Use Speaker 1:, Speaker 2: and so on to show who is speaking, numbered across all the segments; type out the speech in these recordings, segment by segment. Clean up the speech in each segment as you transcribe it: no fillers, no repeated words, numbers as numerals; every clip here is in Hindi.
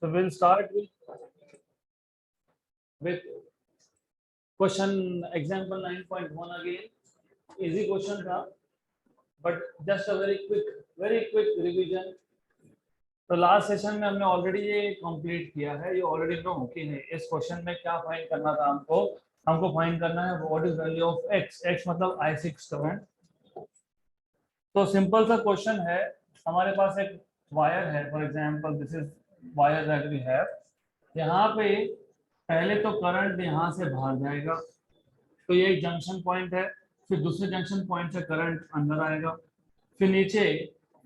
Speaker 1: So we'll start with question example 9.1 again. Easy question था, but just a very quick revision. तो लास्ट सेशन में हमने ऑलरेडी ये कंप्लीट किया है, ये ऑलरेडी नो कि इस क्वेश्चन में क्या फाइंड करना था हमको फाइंड करना है what is value of x, x मतलब I6 करंट। तो सिंपल सा क्वेश्चन है, हमारे पास एक वायर है, for example this is wire that we have. यहाँ पे पहले तो करंट यहाँ से बाहर जाएगा, तो ये एक जंक्शन पॉइंट है, फिर दूसरे जंक्शन पॉइंट से करंट अंदर आएगा, फिर नीचे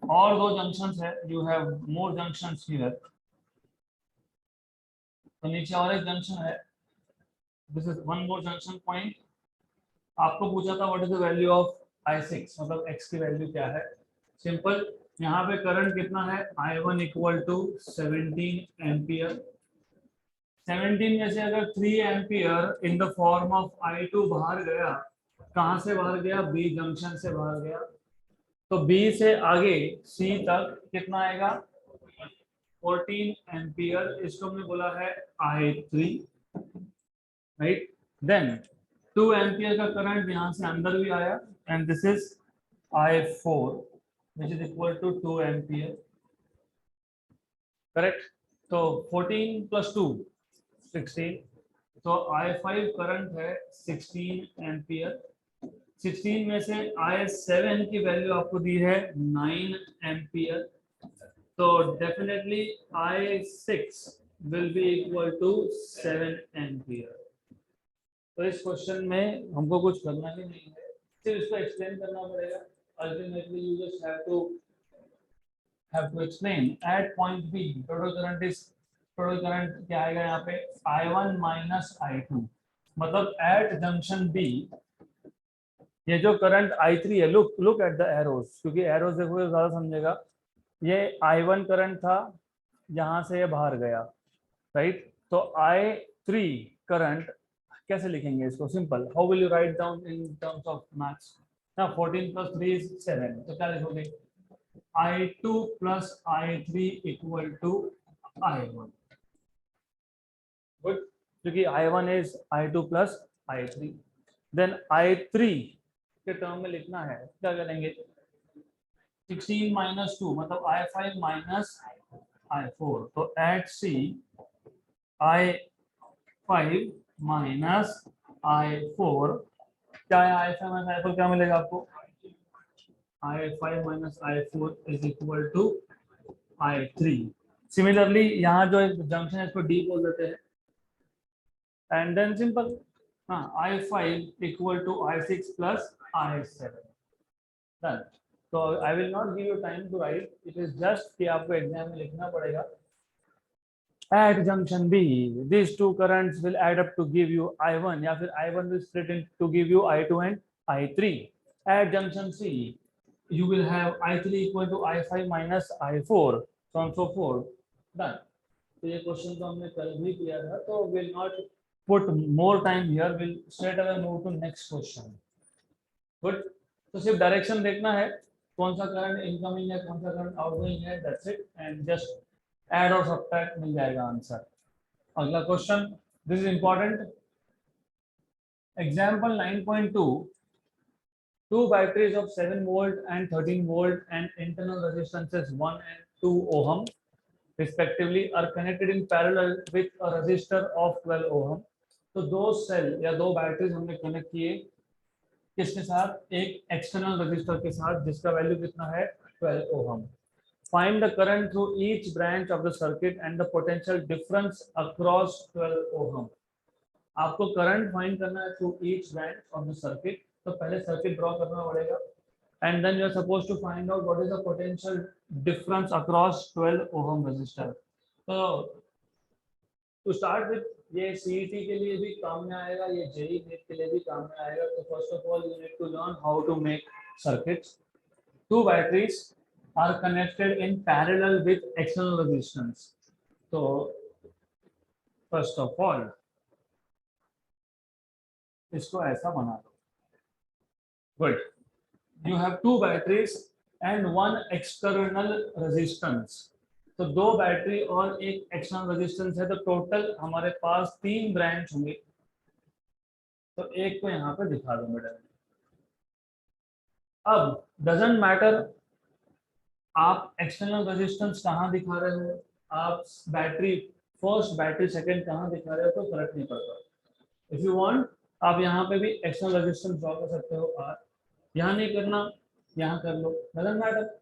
Speaker 1: और दो जंक्शंस है, you have more junctions here, तो नीचे और एक जंक्शन है, this is one more junction point. आपको पूछा था what is the value of I6, मतलब x की वैल्यू क्या है। सिंपल, यहाँ पे करंट कितना है, I1 इक्वल टू 17 एम्पियर। 17 में से अगर 3 ampere in the form of I2 बाहर गया, कहाँ से बाहर गया, B जंक्शन से बाहर गया, तो B से आगे C तक कितना आएगा, 14 एम्पियर। इसको हमने बोला है I3, राइट। देन 2 एम्पियर का करंट यहाँ से अंदर भी आया, and this is I4 which is equal to 2 ampere, correct. तो 14 plus 2 16, तो I5 करंट है 16 एम्पियर। 16 में से I7 की वैल्यू आपको दी है 9 एम्पियर, तो definitely I6 will be equal to 7 ampere. तो इस क्वेश्चन में हमको कुछ करना ही नहीं है, सिर्फ इसको एक्सप्लेन करना पड़ेगा। Ultimately you just have to explain at point B total current क्या आएगा यहाँ पे, I1 माइनस I2, मतलब एट जंक्शन बी ये जो करंट I3 है, लुक एट द एरोज, क्योंकि एरोज देखोगे ज्यादा समझेगा। ये I1 करंट था, यहाँ से ये बाहर गया, राइट। तो I3 करंट कैसे लिखेंगे इसको, simple, how will you write down in terms of maths ना। 14 प्लस 3 इज 7, तो क्या लिखोगे, I2 plus I3 equal to I1, good, क्योंकि I1 is I2 plus I3। Then I3 के टर्म में लिखना है, क्या करेंगे, 16 माइनस 2 मतलब I5 माइनस I4, तो eight C I5 minus I4 क्या है, I5 माइनस I4 क्या मिलेगा आपको, I5 minus I4 is equal to I3। Similarly यहाँ जो एक जंक्शन है इसको D बोल देते हैं, एंड देन सिंपल, हाँ, I5 equal to I6 plus I7, done. तो I will not give you time to write, it is just कि आपको एग्जाम में लिखना पड़ेगा। At junction B, these two currents will add up to give you I1, या फिर I1 will split in to give you I2 and I3. At junction C, you will have I3 equal to I5 minus I4, so on so forth. Done. तो ये क्वेश्चन तो हमने कल भी किया था, तो will not put more time here, will straight away move to next question. Good. तो सिर्फ डायरेक्शन देखना है, कौन सा करंट इनकमिंग है, कौन सा करंट आउटगोइंग है, that's it, and just add और सब्ट्रैक्ट मिल जाएगा आंसर। अगला question, this is important, example 9.2, two batteries of 7 volt and 13 volt and internal resistances 1 and 2 ohm respectively are connected in parallel with a resistor of 12 ohm। तो दो सेल या दो बैटरीज हमने कनेक्ट किए, किसके साथ, एक एक्सटर्नल रजिस्टर के साथ जिसका वैल्यू कितना है, 12 ohm। Find the current through each branch of the circuit and the potential difference across 12 ohm। आपको करंट फाइंड करना है through each branch of the circuit, तो पहले सर्किट ड्रॉ करना पड़ेगा, and then you are supposed to find out what is the potential difference across 12 ohm resistor. तो टू स्टार्ट विद, ये सीईटी के लिए भी काम में आएगा, ये जेईई नीट के लिए भी काम में आएगा। तो first of all you need to learn how to make circuits. Two batteries are connected in parallel with external resistance। So first of all इसको ऐसा बना दो, good, you have two batteries and one external resistance, तो 2 बैटरी और एक एक्सटर्नल रेजिस्टेंस है, तो टोटल हमारे पास 3 ब्रांच होंगे। तो एक को यहाँ पे दिखा दो मिडल में। अब डजंट मैटर आप एक्सटर्नल रेजिस्टेंस कहाँ दिखा रहे हो, आप बैटरी फर्स्ट बैटरी सेकंड कहाँ दिखा रहे हो, तो फर्क नहीं पड़ता। इफ यू वांट आप यहाँ पे भी एक्सटर्नल रेजिस्टेंस ड्रॉ कर सकते हो, आर यहाँ नहीं करना यहाँ कर लो, डजंट मैटर।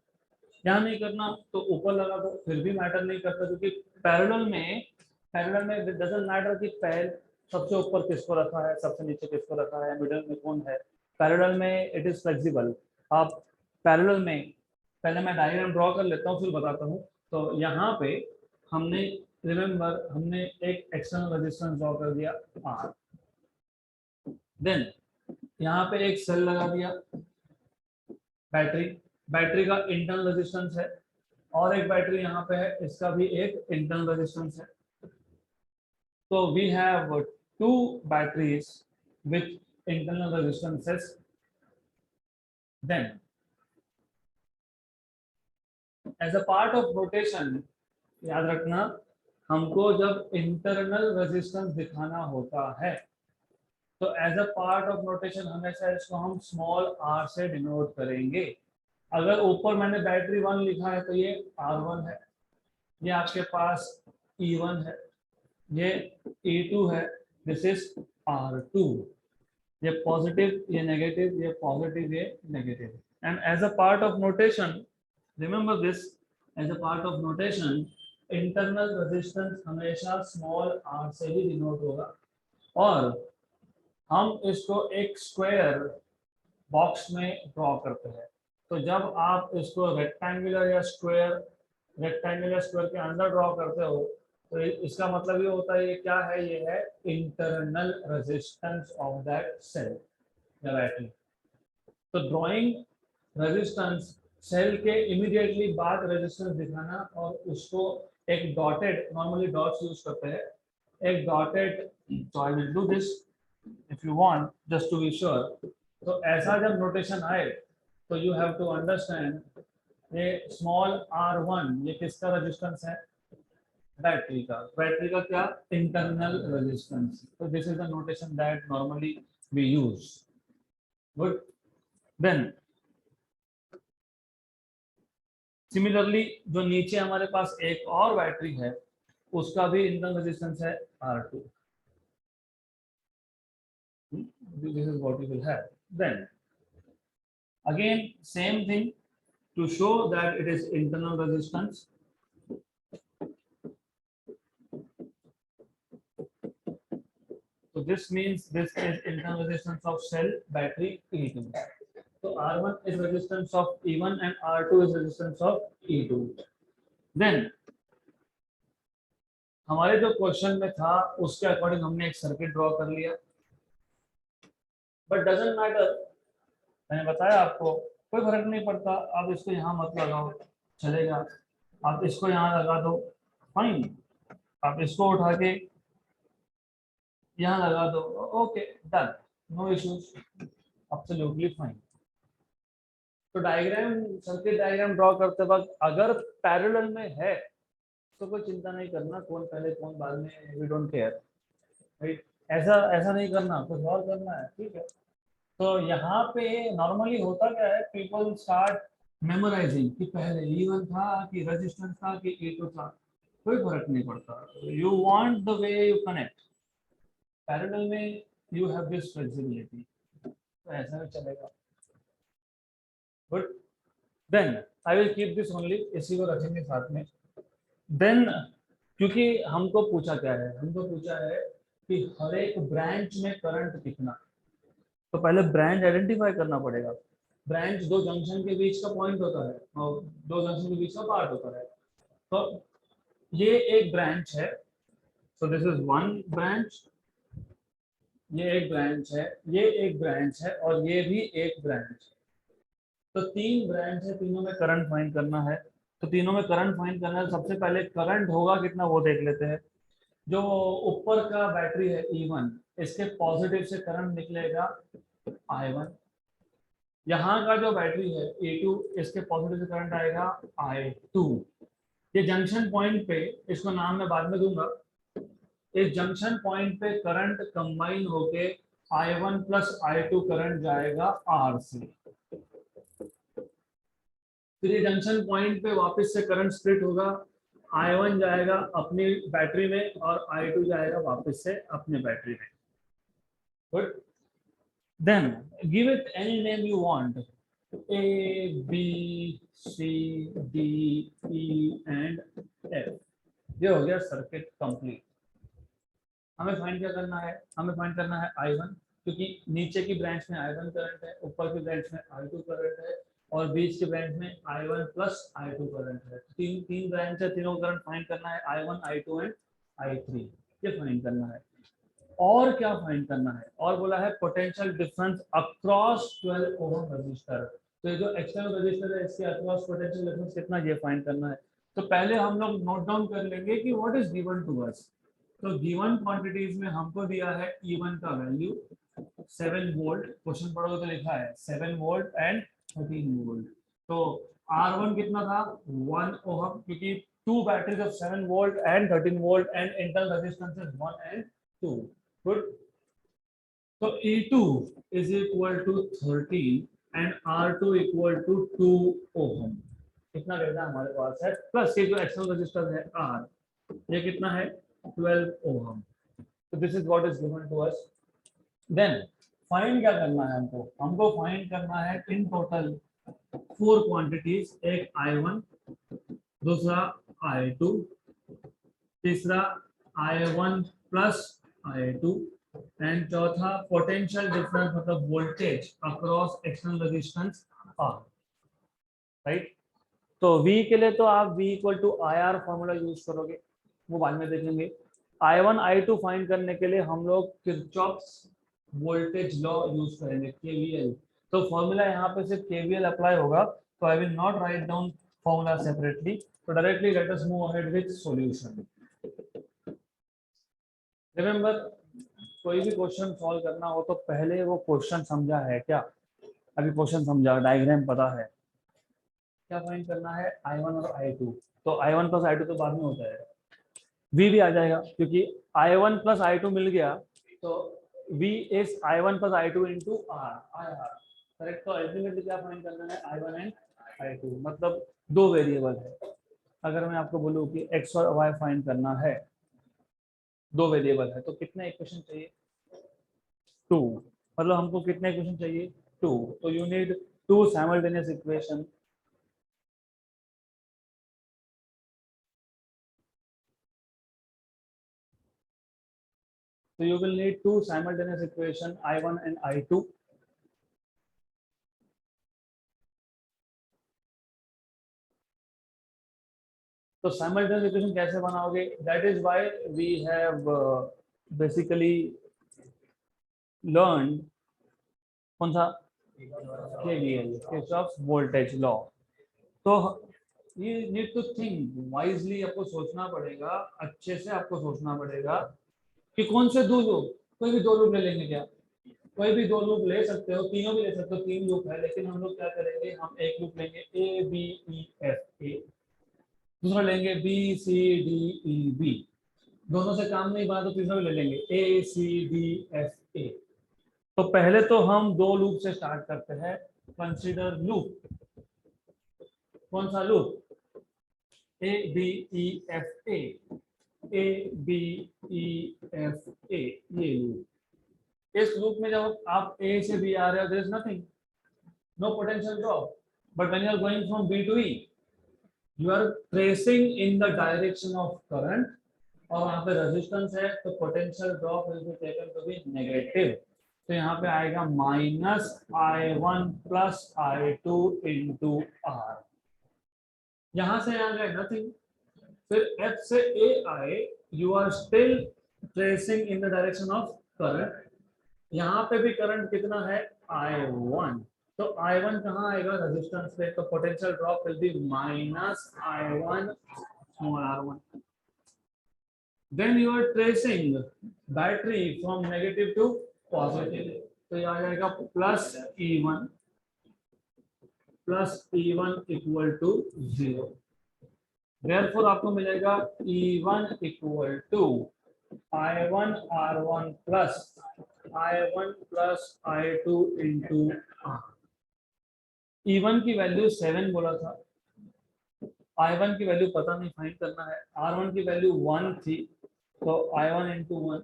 Speaker 1: यहाँ नहीं करना तो ऊपर लगा दो, फिर भी मैटर नहीं करता, क्योंकि पैरेलल में डजंट मैटर कि पहले सबसे ऊपर किसको रखा है, सबसे नीचे किसको रखा है, मिडिल में कौन है। पैरेलल में इट इज फ्लेक्सिबल। आप पैरेलल में, पहले मैं डायग्राम ड्रॉ कर लेता हूँ फिर बताता हूँ। तो यहाँ पे हमने रिमेम्बर हमने एक एक्सटर्नल रेजिस्टेंस ड्रॉ कर दिया आर, देन यहाँ पे एक सेल लगा दिया बैटरी, बैटरी का इंटरनल रेजिस्टेंस है, और एक बैटरी यहाँ पे है, इसका भी एक इंटरनल रेजिस्टेंस है। तो we have 2 batteries with internal resistances. Then as a part of rotation, याद रखना हमको जब इंटरनल रेजिस्टेंस दिखाना होता है तो as a part of notation हमेशा इसको हम स्मॉल आर से डिनोट करेंगे। अगर ऊपर मैंने बैटरी 1 लिखा है तो ये R1 है, ये आपके पास E1 है, ये E2 है, दिस इज R2। ये पॉजिटिव, ये नेगेटिव, ये पॉजिटिव, ये negative. And as a part of notation remember this, as a part of notation internal resistance हमेशा स्मॉल r से ही डिनोट होगा, और हम इसको एक स्क्वायर बॉक्स में ड्रॉ करते हैं। तो जब आप इसको रेक्टेंगुलर या स्क्वायर के अंदर ड्रॉ करते हो तो इसका मतलब ये होता है, ये क्या है, ये है internal resistance of that cell या बैटरी। तो ड्राइंग रेजिस्टेंस सेल के इमीडिएटली बाद रेजिस्टेंस दिखाना, और उसको एक डॉटेड, नॉर्मली डॉट्स यूज करते हैं, एक dotted, so I will do this if you want just to be sure। तो ऐसा जब नोटेशन आए तो यू हैव टू अंडरस्टैंड ये स्मॉल r1 ये किसका रेजिस्टेंस है, बैटरी का। बैटरी का क्या, इंटरनल रेजिस्टेंस। तो this is the notation that normally we use. Good. Then similarly जो नीचे हमारे पास एक और बैटरी है उसका भी इंटरनल रेजिस्टेंस है R2। This is what you will have. Then again same thing, to show that it is internal resistance, so this means this is internal resistance of cell battery E2। so R1 is resistance of E1 and R2 is resistance of E2। then हमारे जो क्वेश्चन में था उसके अकॉर्डिंग हमने एक सर्किट ड्रॉ कर लिया, बट डजंट मैटर, मैंने बताया आपको कोई फर्क नहीं पड़ता, आप इसको यहाँ मत लगाओ चलेगा, आप इसको यहाँ लगा दो फाइन, आप इसको उठा के यहाँ लगा दो, okay done, no issues, absolutely fine. तो डायग्राम, सर्किट डायग्राम ड्रॉ करते वक्त अगर पैरेलल में है तो कोई चिंता नहीं करना, कौन पहले कौन बाद में, वी डोंट केयर, राइट। ऐसा ऐसा नहीं करना, कुछ और करना है, ठीक है। तो यहाँ पे नॉर्मली होता क्या है, पीपल स्टार्ट मेमोराइजिंग कि पहले E1 था कि रेजिस्टेंस था कि E2 था, कोई फर्क नहीं पड़ता। You want the way you connect, parallel में यू हैव दिस फ्लेक्सिबिलिटी, तो ऐसा भी चलेगा। Good. Then I will keep this only, इसी को रखेंगे साथ में। देन क्योंकि हमको पूछा क्या है, हमको पूछा है कि हर एक ब्रांच में करंट कितना, तो पहले ब्रांच आइडेंटिफाई करना पड़ेगा। ब्रांच दो जंक्शन के बीच का पॉइंट होता है और दो जंक्शन के बीच का पार्ट होता है। तो ये एक ब्रांच है, so this is one branch, ये एक ब्रांच है, ये एक ब्रांच है और ये भी एक ब्रांच। तो 3 ब्रांच है, तीनों में करंट फाइंड करना है। तो तीनों में करंट फाइंड करना है, सबसे पहले करंट होगा कितना वो देख लेते हैं। जो ऊपर का बैटरी है E1, इसके पॉजिटिव से करंट निकलेगा I1। यहाँ का जो बैटरी है E2, इसके पॉजिटिव से करंट आएगा I2। ये जंक्शन पॉइंट पे, इसको नाम मैं बाद में दूंगा, इस जंक्शन पॉइंट पे करंट कंबाइन होके I1 प्लस I2 करंट जाएगा R से, फिर ये जंक्शन पॉइंट पे वापस से करंट स्प्लिट होगा, I1 जाएगा अपनी बैटरी में और I2 जाएगा वापस से अपने बैटरी में। Good, then give it any name you want, A B C D E and F। ये हो गया सर्किट कंप्लीट। हमें फाइंड क्या करना है, हमें फाइंड करना है I1, क्योंकि नीचे की ब्रांच में I1 करंट है, ऊपर की ब्रांच में I2 करंट है और बीच की ब्रांच में I1 प्लस I2 करंट है। तीन ब्रांच है, तीनों करंट फाइंड करना है, I1 I2 एंड I3, ये फाइंड करना है। और क्या फाइंड करना है, और बोला है potential difference across 12 ohm resistor. तो ये जो एक्सटर्नल रजिस्टर है इसके अक्रॉस पोटेंशियल डिफरेंस कितना, ये फाइंड करना है। तो पहले हम लोग नोट डाउन कर लेंगे कि what is given to us. तो गिवन क्वांटिटीज में हमको दिया है E1 का वैल्यू 7 वोल्ट, क्वेश्चन पढ़ोगे तो लिखा है 7 वोल्ट एंड 13 वोल्ट। तो R1 कितना था 1 ओम, क्योंकि two batteries of 7 volt and 13 volt and internal resistance is 1 and 2। Good, तो E2 is equal to 13 and R2 equal to 2 ओम। कितना डेटा हमारे पास है, प्लस ये जो एक्सटर्नल रजिस्टर है R, ये कितना है 12 ओम। तो this is what is given to us. Then find क्या करना है हमको, हमको फाइंड करना है इन टोटल 4 क्वांटिटीज, एक I1, दूसरा I2, तीसरा I1 प्लस I2 एंड चौथा पोटेंशियल डिफरेंस मतलब voltage across external resistance R, right. तो V के लिए तो आप V equal to IR formula use करोगे, वो बाद में देखेंगे। I1 I2 फाइंड करने के लिए हम लोग किरचॉफ्स वोल्टेज लॉ यूज करेंगे, KVL। तो फॉर्मूला यहाँ पे सिर्फ KVL अप्लाई होगा, तो I will not write down formula separately. तो directly let us move ahead with solution. Remember, कोई भी क्वेश्चन सॉल्व करना हो तो पहले वो क्वेश्चन समझा है क्या, अभी क्वेश्चन समझा, डायग्राम पता है, क्या फाइंड करना है I1 और I2। तो I1 प्लस I2 तो बाद में होता है, V भी आ जाएगा क्योंकि I1 प्लस I2 मिल गया, तो V is I1 plus I2 into R, correct. तो अल्टीमेटली क्या फाइंड करना है I1 एंड I2, मतलब दो वेरिएबल है। अगर मैं आपको बोलूं कि X और Y फाइंड करना है, दो वेरिएबल है, तो कितने इक्वेशन चाहिए 2, मतलब हमको कितने इक्वेशन चाहिए 2। तो you need 2 simultaneous equation. So you will need 2 simultaneous equation I1 and I2. तो simultaneous equation कैसे बनाओगे? That is why we have basically learned कौन सा KVL, Kirchhoff's voltage law। तो you need to think wisely, आपको सोचना पड़ेगा, अच्छे से आपको सोचना पड़ेगा कि कौन से दो लूप, कोई भी दो लूप ले लेंगे क्या, कोई भी दो लूप ले सकते हो, तीनों भी ले सकते हो, 3 लूप है, लेकिन हम लोग क्या करेंगे, हम एक लूप लेंगे ABEFA, दूसरा लेंगे BCDEB, दोनों से काम नहीं बना तो तीसरा भी ले लेंगे ACDFA। तो पहले तो हम दो लूप से स्टार्ट करते हैं। कंसीडर लूप, कौन सा लूप, ABEFA, ABEFA, ये लूप। इस लूप में जब आप A से B आ रहे हो, there is nothing, no potential drop, but when you are going from B to E, you are tracing in the direction of current, और वहां पे रेजिस्टेंस है, तो potential drop will be taken to be negative. तो यहाँ पे आएगा -I1 plus I2 into R। यहां से आ गए नथिंग, फिर F से A आए, you are still tracing in the direction of current. यहाँ पे भी करंट कितना है I1, तो I1 कहाँ आएगा रेजिस्टेंस पे, तो potential drop will B -I1 small r1। Then you are tracing battery from negative to positive, तो ये आ जाएगा +E1 इक्वल टू 0। देयरफॉर आपको मिलेगा E1 equal to I1 R1 plus I1 plus I2 into R। E1 की वैल्यू 7 बोला था, I1 की वैल्यू पता नहीं, फाइंड करना है। R1 की वैल्यू 1 थी, तो I1 into 1,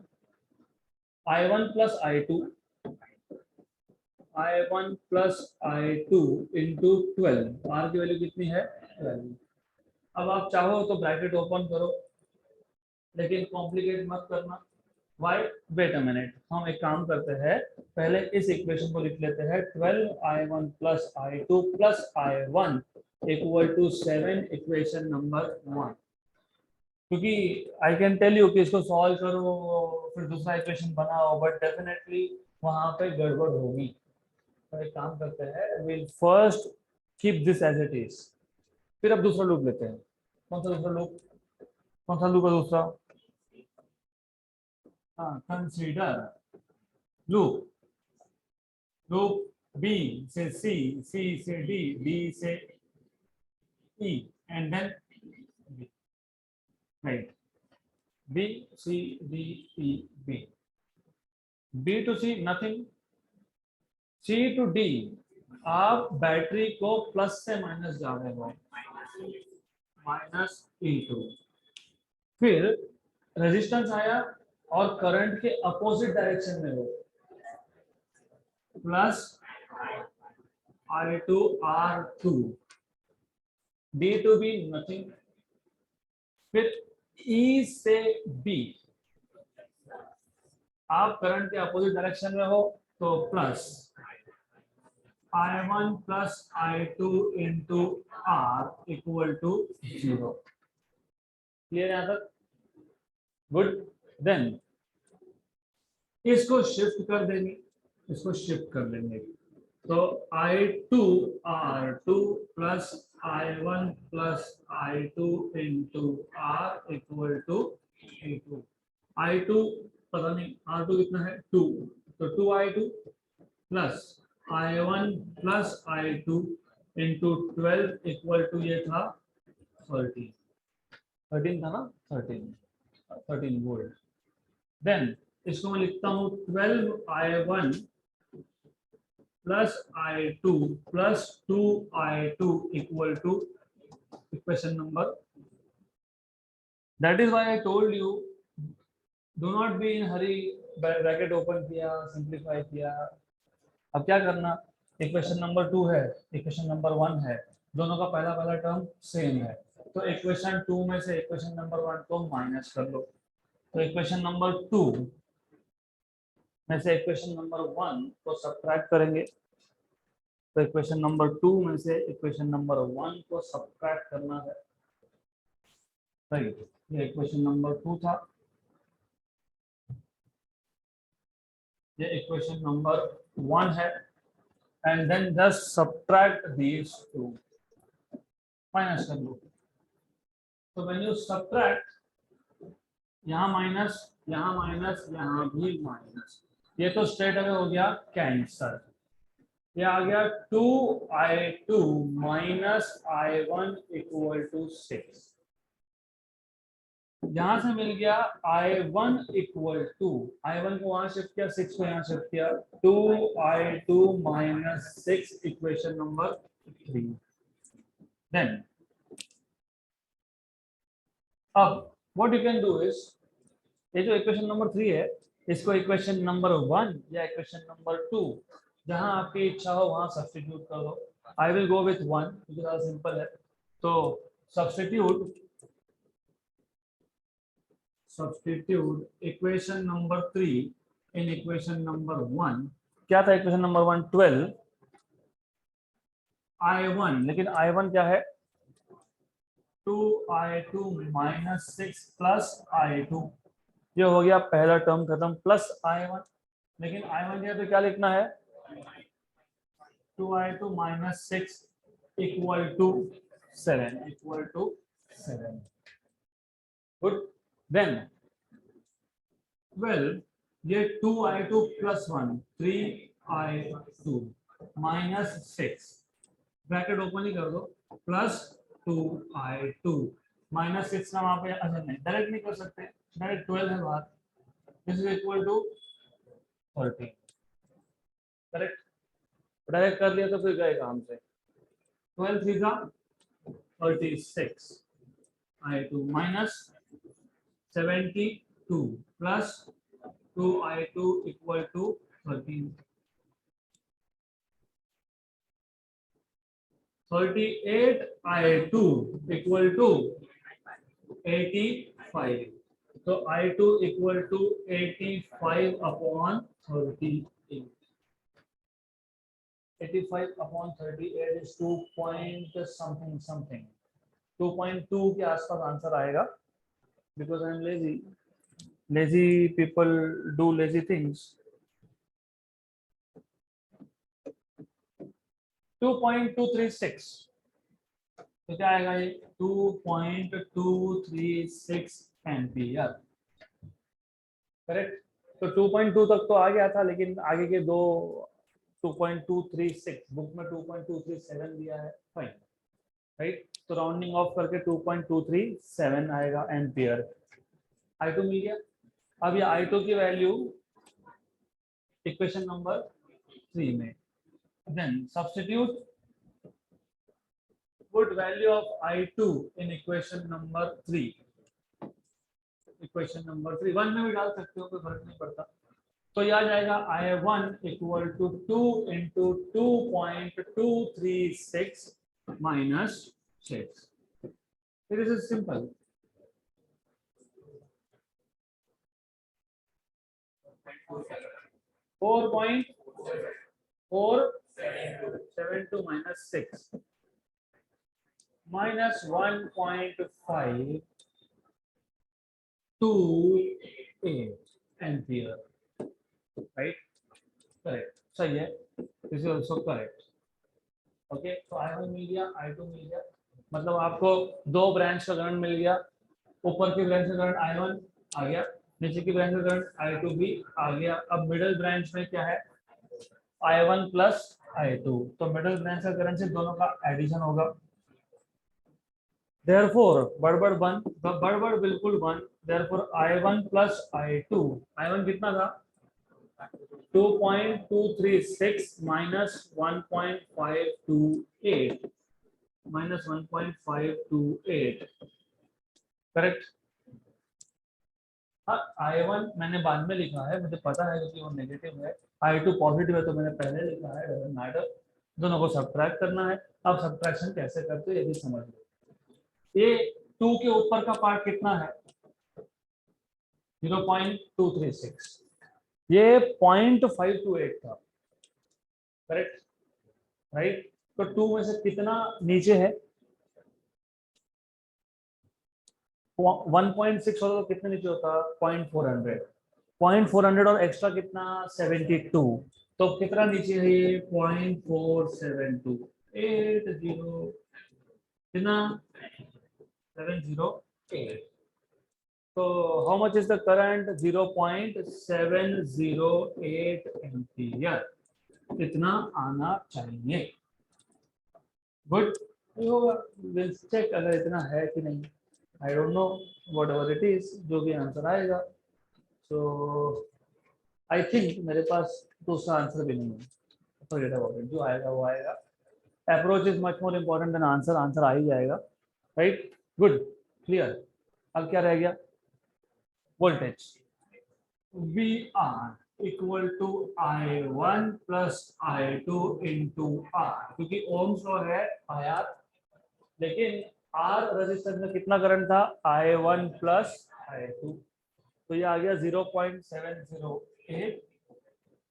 Speaker 1: I1 plus I2, I1 plus I2 into 12। R की वैल्यू कितनी है? 12। अब आप चाहो तो ब्रैकेट ओपन करो, लेकिन कॉम्प्लिकेट मत करना। वाई? वेट अ मिनट, हम एक काम करते हैं, पहले इस इक्वेशन को लिख लेते हैं। 12I1 plus I2 plus I1 equal to 7, equation number 1। क्योंकि आई कैन टेल यू कि इसको सॉल्व करो फिर दूसरा इक्वेशन बनाओ, बट डेफिनेटली वहां पे गड़बड़ होगी। तो एक काम करते हैं, will first keep this as it is, फिर अब दूसरा लूप लेते हैं। कौन सा दूसरा लूप? कौन सा लूप है दूसरा? हाँ, कंसीडर लूप। लूप बी से सी, सी से डी, डी से E, and then right, B C D E B, B to C nothing, C to D आप बैटरी को प्लस से माइनस जा रहे हो, माइनस E2। फिर रेजिस्टेंस आया और करंट के अपोजिट डायरेक्शन में हो, plus I2 R2, D to be nothing. फिर E से B आप करंट के अपोजिट डायरेक्शन में हो, तो plus I1 plus I2 into R equal to 0। Clear यहां तक? गुड। देन इसको शिफ्ट कर देंगे, इसको शिफ्ट कर देंगे, तो I2 R2 plus I1 plus I2 into R equal to E2। I2 पता नहीं, R2 कितना है? 2, तो 2I2 plus I1 plus I2 into 12 equal to ये था 13। 13 था ना? 13 वोल्ट। देन इसको मैं लिखता हूँ 12I1 plus I2 plus 2I2 equal to equation number. That is why I told you do not be in hurry. Bracket open किया, सिंप्लीफाई किया। अब क्या करना, इक्वेशन नंबर 2 है, इक्वेशन नंबर 1 है, दोनों का पहला पहला टर्म सेम है, तो इक्वेशन 2 में से इक्वेशन नंबर 1 को माइनस कर लो। तो इक्वेशन नंबर 2 में से इक्वेशन नंबर 1 को सब्ट्रैक्ट करेंगे, तो इक्वेशन नंबर 2 में से इक्वेशन नंबर 1 को सब्ट्रैक्ट करना है। राइट, ये इक्वेशन नंबर 2 था, ये इक्वेशन नंबर 1 है, and then just subtract these two, minus कर लो। तो व्हेन यू सब्ट्रैक्ट, यहाँ माइनस, यहाँ माइनस, यहाँ भी माइनस, ये तो स्ट्रेट अवे हो गया कैंसर। ये आ गया 2I2 minus I1 equal to 6। यहां से मिल गया I1 इक्वल टू, I1 को वहां शिफ्ट किया, 6 को यहाँ शिफ्ट किया, 2I2 minus 6 equation number 3। Then अब what you can do is, ये जो इक्वेशन नंबर 3 है, इसको इक्वेशन नंबर 1 या इक्वेशन नंबर 2, जहां आपकी इच्छा हो वहां सब्स्टिट्यूट कर दो। आई विल गो विथ 1 क्योंकि ज़्यादा सिंपल है। तो substitute equation number 3 in equation number 1। क्या था इक्वेशन नंबर 1? 12 I1, लेकिन I1 क्या है? 2I2 माइनस 6 प्लस I2, ये हो गया पहला टर्म खत्म, प्लस I1, लेकिन I1 है तो क्या लिखना है? 2I2 minus 6 equal to 7, equal to 7। Good. Then 12, ये 2I2 plus 1, 3I2 minus 6, bracket open ही कर दो, प्लस 2I2 -6 का वहां पे, अच्छा नहीं डायरेक्ट नहीं कर सकते, डायरेक्ट 12 है बाहर, this is equal to 13, correct. Direct कर लिया तो फिर गए काम से। 12 3 का 36 I2 minus 72 plus 2 I2 equal to 13, 38 I2 equal to 85, तो I2 equal to 85 upon 38, 85 upon 38 is 2 point something something, 2.2 के आसपास आंसर आएगा, because I am lazy people do lazy things। 2.236, तो क्या आएगा ये 2.236 एम्पियर, करेक्ट। तो 2.2 तक तो आ गया था, लेकिन आगे के दो 2.236, बुक में 2.237 दिया है, फाइन, राइट। तो राउंडिंग ऑफ करके 2.237 आएगा एम्पियर। I2 मिल गया। अब ये I2 की वैल्यू इक्वेशन नंबर 3 में, then substitute put value of I2 in equation number 3, equation number 3 1 में भी डाल सकते हो, कोई फर्क नहीं पड़ता। तो ये आ जाएगा I1 equal to 2 into 2.236 minus 6, this is simple। Four point 472 minus 6 minus 1.528 ampere, right, correct, सही है, this is also correct. Okay, तो I1 मिल गया, I2 मिल गया, मतलब आपको दो ब्रांच का करंट मिल गया, ऊपर की ब्रांच का करंट I1 आ गया, नीचे की ब्रांच का करंट I2 भी आ गया। अब मिडिल ब्रांच में क्या है, I1 प्लस I2, तो मिडिल ब्रांच का करंट से दोनों का एडिशन होगा, therefore बड़बड़ बंद, बड़बड़ बिल्कुल बंद, therefore I1 plus I2, I1 कितना था 2.236 minus 1.528 minus 1.528, करेक्ट। हाँ, I1 मैंने बाद में लिखा है, मुझे पता है क्योंकि वो नेगेटिव है, I2 पॉजिटिव है तो मैंने पहले लिखा है, डजंट मैटर, दोनों को सब्ट्रैक्ट करना है। अब सब्ट्रैक्शन कैसे करते हो ये भी समझ लो। ये 2 के ऊपर का पार्ट कितना है 0.236, ये 0.528 था, करेक्ट, राइट। तो 2 में से कितना नीचे है 1.6 होता तो कितने नीचे होता 0.400 और एक्स्ट्रा कितना 72, तो कितना नीचे है ये 0.472 80 कितना 708, तो how much is the current 0.708 ampere, इतना आना चाहिए। गुड, विल चेक अगर इतना है कि नहीं, I don't know, what ever it is, जो भी आंसर आएगा। सो आई थिंक मेरे पास दूसरा आंसर भी नहीं है, फॉरगेट अबाउट इट, जो आएगा वो आएगा। Approach is much more important than answer, answer आ ही जाएगा, राइट, गुड, क्लियर। अब क्या रह गया, voltage VR equal to I1 plus I2 into R, क्योंकि ओम्स लॉ है IR, लेकिन R रेजिस्टेंस में कितना करंट था I1 प्लस I2, तो ये आ गया 0.708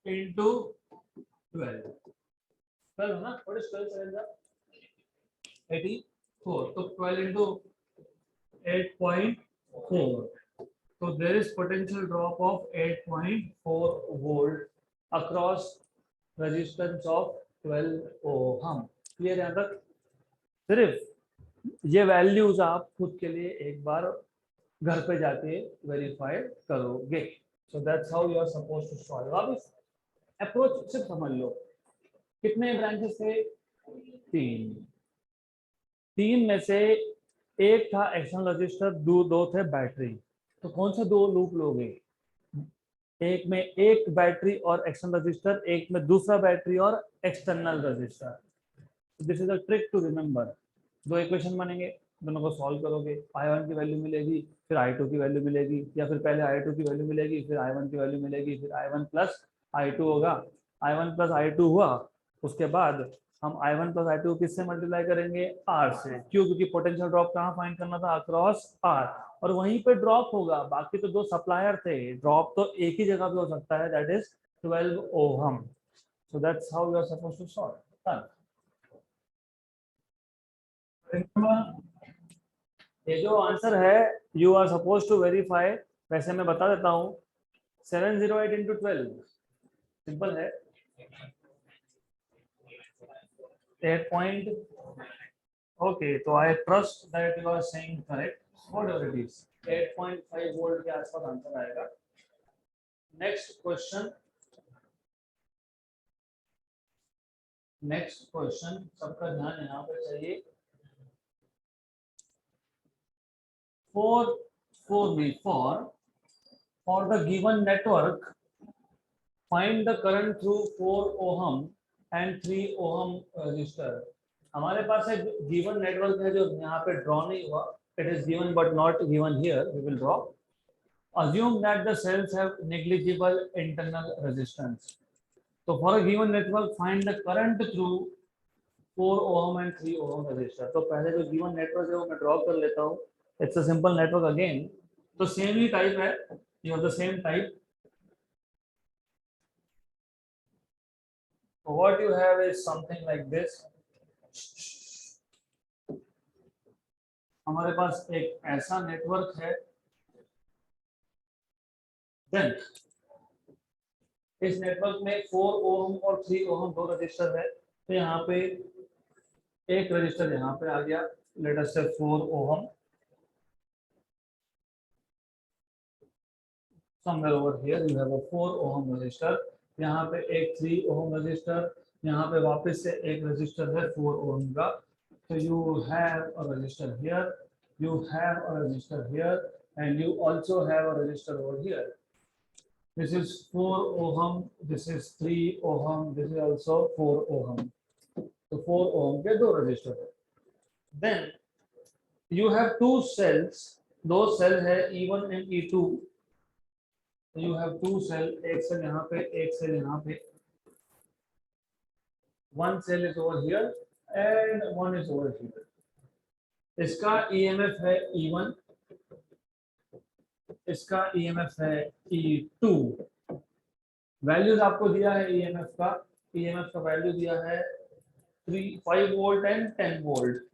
Speaker 1: इंटू 12, 12 ना, व्हाट इज 12 7 84, तो 12 into 8.4, so there is potential drop of 8.4 volt across resistance of 12 ohm। Clear है तक? सिर्फ ये वैल्यूज आप खुद के लिए एक बार घर पे जाके वेरीफाई करोगे, so that's how you are supposed to solve. अब इस अप्रोच सिर्फ समझ लो, कितने ब्रांचेस थे 3, 3 में से एक था एक्सटर्नल रजिस्टर, दो थे बैटरी। तो कौन से दो लूप लोगे? एक में एक बैटरी और एक्सटर्नल रजिस्टर, एक में दूसरा बैटरी और external resistor. This is a trick to remember. दो इक्वेशन बनेंगे, दोनों को सॉल्व करोगे, I1 की वैल्यू मिलेगी, फिर I2 की वैल्यू मिलेगी, या फिर पहले I2 की वैल्यू मिलेगी, फिर I1 की वैल्यू मिलेगी, फिर I1 प्लस I2 होगा। I1 प्लस I2 हुआ, उसके बाद हम I1 प्लस I2 किससे मल्टीप्लाई करेंगे? R से। क्यों? क्योंकि पोटेंशियल ड्रॉप कहाँ फाइंड करना था? Across R। और वहीं पे ड्रॉप होगा, बाकी तो दो सप्लायर थे, ड्रॉप तो एक ही जगह पे हो सकता है, that is 12 ohm. So that's how you are supposed to solve. ये जो आंसर है you are suppose to verify, वैसे मैं बता देता हूँ। 708 इंटू 12 सिंपल है, 8 पॉइंट। ओके, तो I trust that you are saying correct, whatever it is. 8.5 volt के आसपास आंसर आएगा। नेक्स्ट क्वेश्चन, नेक्स्ट क्वेश्चन, सबका ध्यान यहाँ पे चाहिए। For the given network, find the current through 4 ohm and 3 ohm resistor। हमारे पास एक गिवन नेटवर्क है जो यहाँ पे ड्रॉ नहीं हुआ, it is given but not given here, we will draw. Assume that the cells have negligible internal resistance। तो for a given network, find the current through 4 ohm and 3 ohm resistor। तो पहले जो गिवन नेटवर्क है वो मैं ड्रॉ कर लेता हूँ। It's a simple network again, तो सेम ही टाइप है, you have the same type. What you have is something like this। हमारे पास एक ऐसा नेटवर्क है, देन इस नेटवर्क में 4 ओम और 3 ओम दो रजिस्टर है। तो यहाँ पे एक रजिस्टर यहाँ पे आ गया, लेट अस से 4 ओम, somewhere over here you have a 4 ohm resistor, यहाँ पे एक 3 ohm रजिस्टर, यहाँ पे वापस से एक रजिस्टर है 4 ohm का। तो you have a resistor here, you have a resistor here, and you also have a resistor over here। This is 4 ohm, this is 3 ohm, this is also 4 ohm। तो 4 ohm के दो रजिस्टर है। Then you have two cells, दो सेल है E1 and E2। You have two cell, एक सेल यहाँ पे, एक सेल यहाँ पे। One cell is over here and one is over here। इसका EMF है E1, इसका EMF है E2। वैल्यूज आपको दिया है EMF का, EMF का वैल्यू दिया है 5 वोल्ट एंड 10 वोल्ट।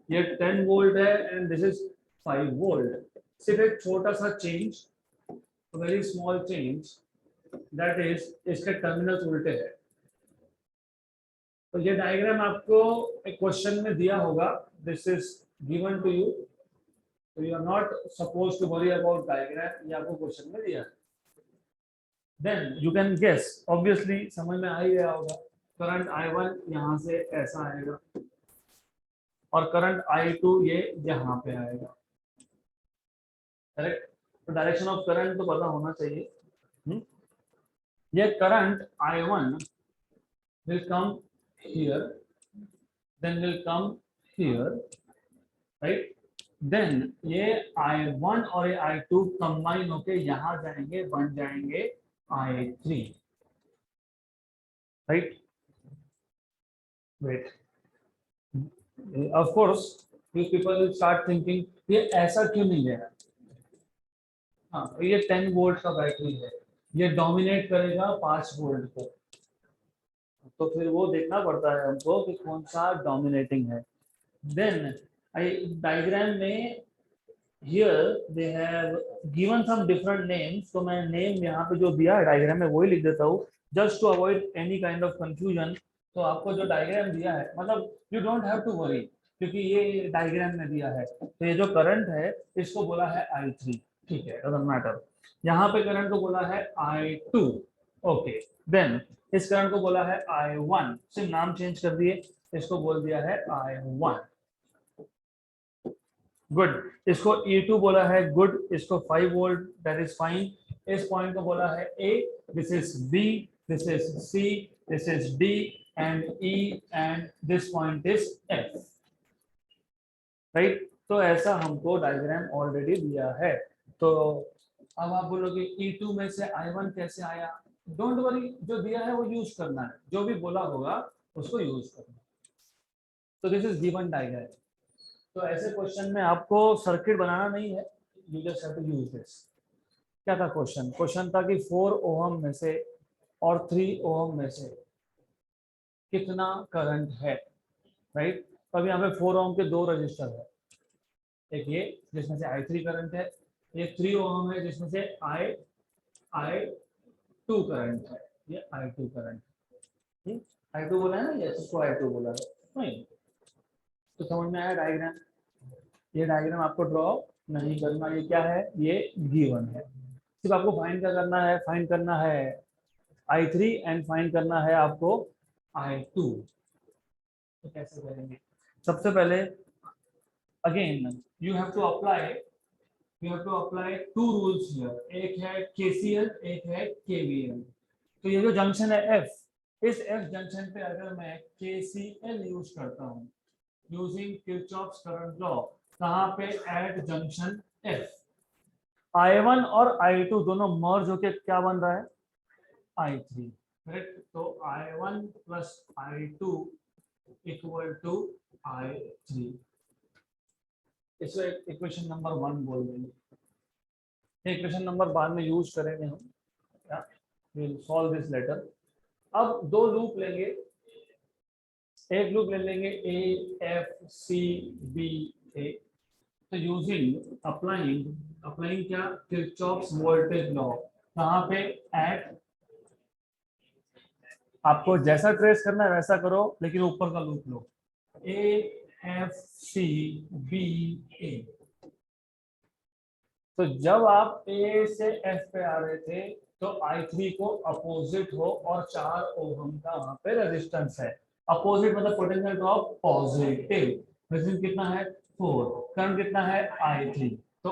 Speaker 1: ये 10 वोल्ट है एंड दिस इज 5 वोल्ट। सिर्फ एक छोटा सा change, very small change, that is इसके टर्मिनल्स उल्टे हैं। तो ये डायग्राम आपको एक क्वेश्चन में दिया होगा, this is given to you, तो you are not suppose to worry about diagram, ये आपको क्वेश्चन में दिया है। Then you can guess, obviously समझ में आ ही गया होगा, करंट I1 यहाँ से ऐसा आएगा और करंट I2 ये यहाँ पे आएगा, करेक्ट। तो डायरेक्शन ऑफ करंट तो पता होना चाहिए। ये current I1 will come here, then will come here, right। then ये I1 और ये I2 कंबाइन होके यहाँ जाएंगे, बन जाएंगे I3, right। wait, of course you people will start thinking ये ऐसा क्यों नहीं है। हाँ, ये 10 वोल्ट का बैटरी है, ये डोमिनेट करेगा 5 वोल्ट को, तो फिर वो देखना पड़ता है हमको कि कौन सा डोमिनेटिंग है। देन डायग्राम में here they have given some different names, तो मैं नेम यहाँ पे जो दिया है डायग्राम में वही लिख देता हूँ, just to avoid any kind of confusion। तो आपको जो डायग्राम दिया है, मतलब you don't have to worry, क्योंकि ये डायग्राम में दिया है। तो ये जो करंट है इसको बोला है I3, ठीक है, doesn't matter। यहाँ पे करंट को बोला है I2, ओके। देन इस करंट को बोला है I1, सिर्फ नाम चेंज कर दिए, इसको बोल दिया है I1। गुड। इसको E2 बोला है, गुड। इसको 5 वोल्ट, दैट इज फाइन। इस पॉइंट को बोला है A, this is B, this is C, this is D and E and this point is F, right. तो ऐसा हमको डायग्राम ऑलरेडी दिया है। तो अब आप बोलोगे E2 में से I1 कैसे आया? डोंट वरी, जो दिया है वो यूज करना है, जो भी बोला होगा उसको यूज करना है। तो दिस इज गिवन डायग्राम। तो ऐसे क्वेश्चन में आपको सर्किट बनाना नहीं है, you just have to use this. क्या था क्वेश्चन? क्वेश्चन था कि 4 ओहम में से और 3 ओहम में से कितना करंट है, राइट। तो अभी यहाँ पे 4 ओहम के 2 रजिस्टर है, एक ये जिसमें से I3 करंट है, एक 3 ओहम है जिसमें से I2 करंट है, ये I2 करंट है। I2 बोला है ना, ये इसको I2 बोला है, नहीं? तो समझ में आया डायग्राम? ये डायग्राम आपको ड्रॉ नहीं करना, ये क्या है, ये गिवन है। सिर्फ आपको फाइंड क्या करना है, फाइंड करना है I3 एंड फाइंड करना है आपको I2। तो कैसे करेंगे? सबसे पहले again you have to apply two rules here, एक है KCL, एक है KVL। तो ये जो जंक्शन है F, इस F जंक्शन पे अगर मैं KCL यूज करता हूँ यूजिंग किरचॉफ्स करंट लॉ, कहाँ पे, एट जंक्शन F, I1 और I2 दोनों मर्ज होके क्या बन रहा है, I3, करेक्ट। तो I1 plus I2 equal to I3, इसको इक्वेशन नंबर 1 बोल देंगे। इक्वेशन नंबर बाद में यूज करेंगे हम, विल सॉल्व दिस लेटर। अब 2 लूप लेंगे, एक लूप ले लेंगे AFCBA। तो यूजिंग अप्लाइंग क्या, किरचॉफ्स वोल्टेज लॉ, कहाँ पे, एट, आपको जैसा ट्रेस करना है वैसा करो, लेकिन ऊपर का लूप लो, AFCBA। तो जब आप A से F पे आ रहे थे तो I3 को अपोजिट हो और 4 ओहम का वहां पे रेजिस्टेंस है। अपोजिट मतलब पोटेंशियल ड्रॉप पॉजिटिव, रेजिस्टेंस कितना है, 4, करंट कितना है, I3। तो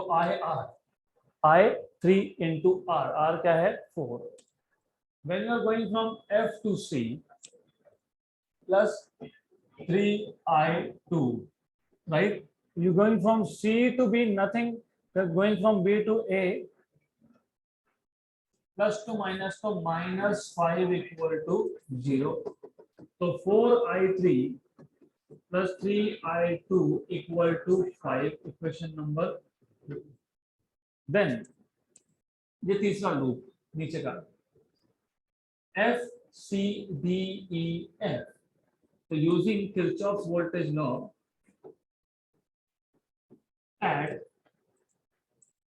Speaker 1: I3 into R क्या है, 4। When you are going from F to C plus 3I2, right? You going from C to B, nothing. Just going from B to A, plus two minus, तो -5 इक्वल टू 0। तो 4I3 plus 3I2 equal to 5, equation number. Then ये तीसरा लूप नीचे का, FCDEF। तो using Kirchhoff's voltage law at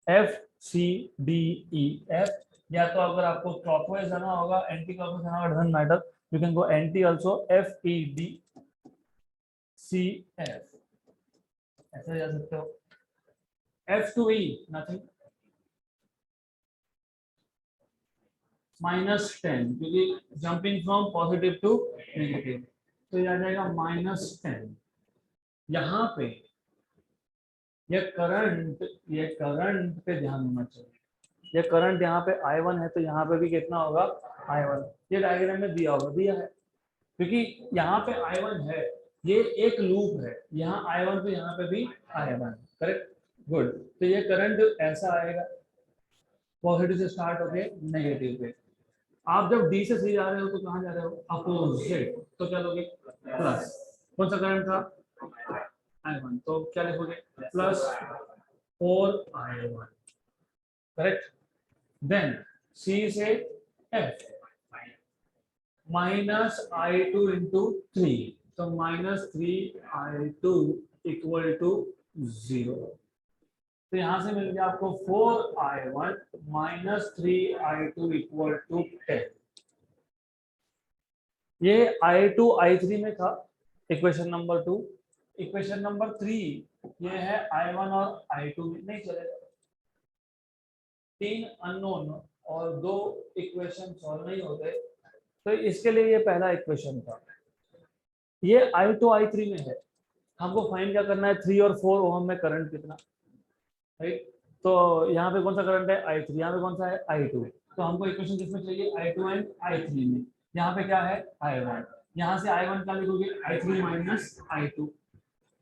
Speaker 1: FCDEF, या तो अगर आपको क्लॉकवाइज जाना होगा, एंटी क्लॉकवाइज जाना होगा, doesn't matter, you can go anti also, FEDCF, ऐसे जा सकते हो। F2E नथिंग, -10, क्योंकि jumping from positive to negative, तो ये आ जाएगा -10। यहाँ पे ये करंट पे ध्यान होना चाहिए, ये करंट यहाँ पे I1 है, तो यहाँ पे भी कितना होगा, I1। ये डायग्राम में दिया होगा, दिया है, क्योंकि यहाँ पे I1 है, ये एक लूप है, यहाँ I1 तो यहाँ पे भी I1, करेक्ट, गुड। तो ये करंट ऐसा आएगा, पॉजिटिव से स्टार्ट होके नेगेटिव पे। आप जब D से C जा रहे हो तो कहाँ जा रहे हो, अपोजिट, तो क्या लोगे, प्लस। कौन सा करंट था, I1, तो क्या लिखोगे, plus 4I1, correct. Then C से F, -I2 into 3, तो -3I2 इक्वल टू 0। तो यहां से मिल गया आपको 4I1 -3I2 इक्वल टू 10। ये I2 I3 में था, इक्वेशन नंबर 2। इक्वेशन नंबर 3 ये है I1 और I2 में, नहीं चलेगा, 3 अननोन और 2 इक्वेशन सॉल्व नहीं होते, तो इसके लिए ये पहला इक्वेशन था। ये I2 I3 में है, हमको फाइंड क्या करना है, 3 और 4 ओम में करंट कितना, राइट। तो यहाँ पे कौन सा करंट है, I3, यहाँ पे कौन सा है, I2। तो हमको इक्वेशन किसमें चाहिए, I2 एंड I3 में। यहाँ पे क्या है, I1, यहाँ से I1 क्या लिखोगे, I3 माइनस I2।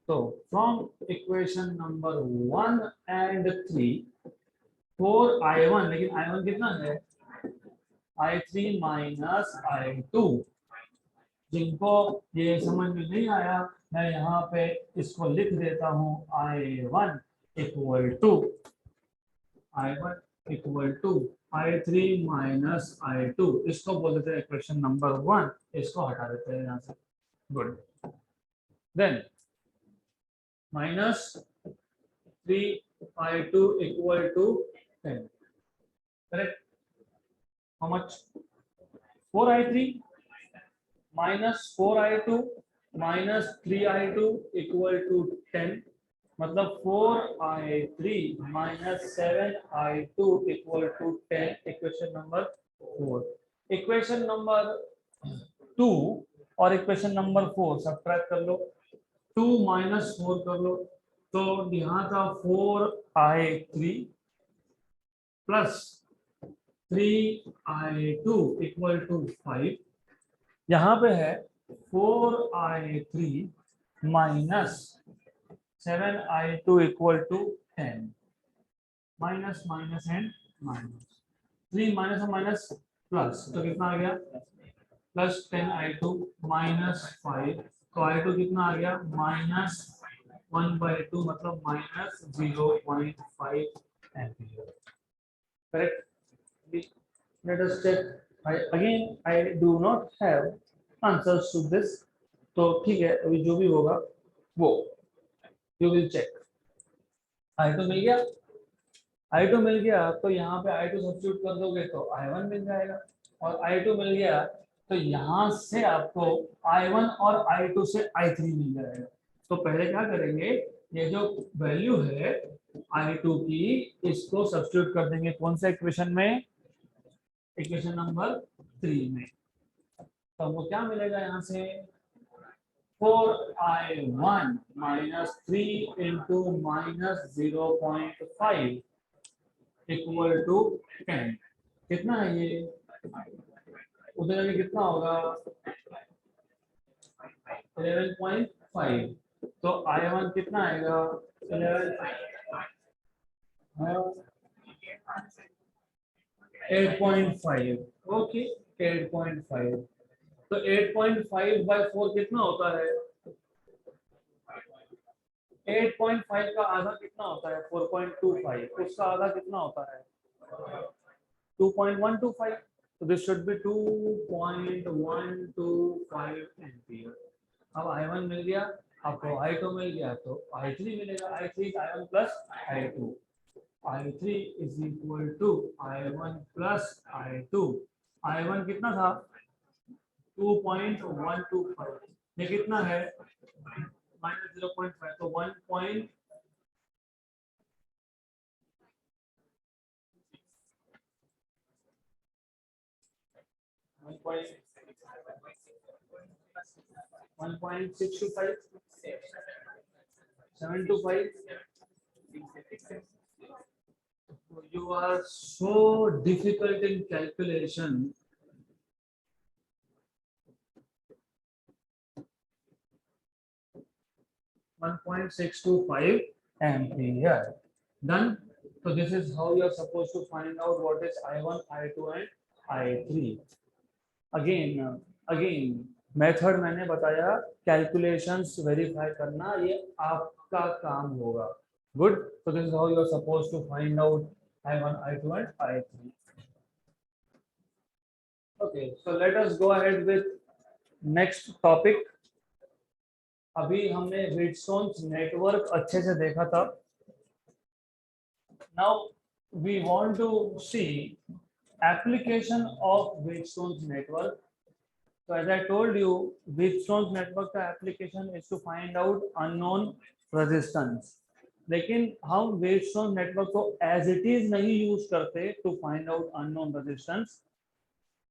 Speaker 1: तो from equation number 1 and 3 4 I1, लेकिन I1 कितना है, I3 माइनस I2। जिनको ये समझ में नहीं आया, मैं यहाँ पे इसको लिख देता हूँ, I1 equal to I3 minus I2, इसको बोल देते हैं इक्वेशन नंबर 1, इसको हटा देते हैं यहाँ से। Good, then minus 3I2 equal to 10, correct. How much, 4I3 minus 4I2 minus 3I2 equal to 10, मतलब 4I3 minus 7I2 equal to 10, equation number 4। Equation number 2 और इक्वेशन नंबर 4 सब्ट्रैक्ट कर लो, 2 माइनस 4 कर लो, तो यहाँ था 4I3 plus 3I2 equal to 5, यहाँ पे है 4I3 minus 7I2 equal to 10, minus minus and minus, 3 minus और माइनस प्लस, तो कितना आ गया, प्लस 10I2 माइनस 5, तो I2 कितना आ गया, माइनस 1/2, मतलब minus 0.5 ampere, correct. Let us check. I do not have answers to this. तो ठीक है, अभी जो भी होगा वो you will check. I2 मिल गया, I2 मिल गया, तो यहाँ पे I2 सब्स्टिट्यूट कर दोगे तो I1 मिल जाएगा, और I2 मिल गया तो यहाँ से आपको I1 और I2 से I3 मिल जाएगा। तो पहले क्या करेंगे, ये जो वैल्यू है I2 की, इसको सब्स्टिट्यूट कर देंगे कौन सा इक्वेशन में, इक्वेशन नंबर 3 में। तो हमको क्या मिलेगा यहाँ से, 4I1 minus 3 into minus 0.5 equal to 10, कितना है ये, उधर में कितना होगा, 11.5, तो I1 कितना आएगा, 8.5, ओके 8.5, तो 8.5/4 कितना होता है, 8.5 का आधा कितना होता है, 4.25, उसका आधा कितना होता है, 2.125, तो दिस शुड बी 2.125 एम्पियर। अब I1 मिल गया, आपको I2 मिल गया, तो I3 मिलेगा, I3 I1 plus I2, I3 is equal to I1 plus I2, I1 कितना था, 2.125, ये कितना है, माइनस 0.5, तो 1.1.5 1.625 725, you are so difficult in calculation. .625 ampere. Done. So this is how you are supposed to find out what is I1, I2 and I3. Again method मैंने बताया, कैलकुलेशंस वेरीफाई करना ये आपका काम होगा। Good, so this is how you are supposed to find out I1, I2 and I3. Okay, so let us go ahead with next topic. अभी हमने व्हीटस्टोन्स नेटवर्क अच्छे से देखा था। Now we want to see application of Wheatstone's network. So as I told you, Wheatstone's network का application is to find out unknown resistance. लेकिन हम Wheatstone network को as it is नहीं यूज करते to find out unknown resistance.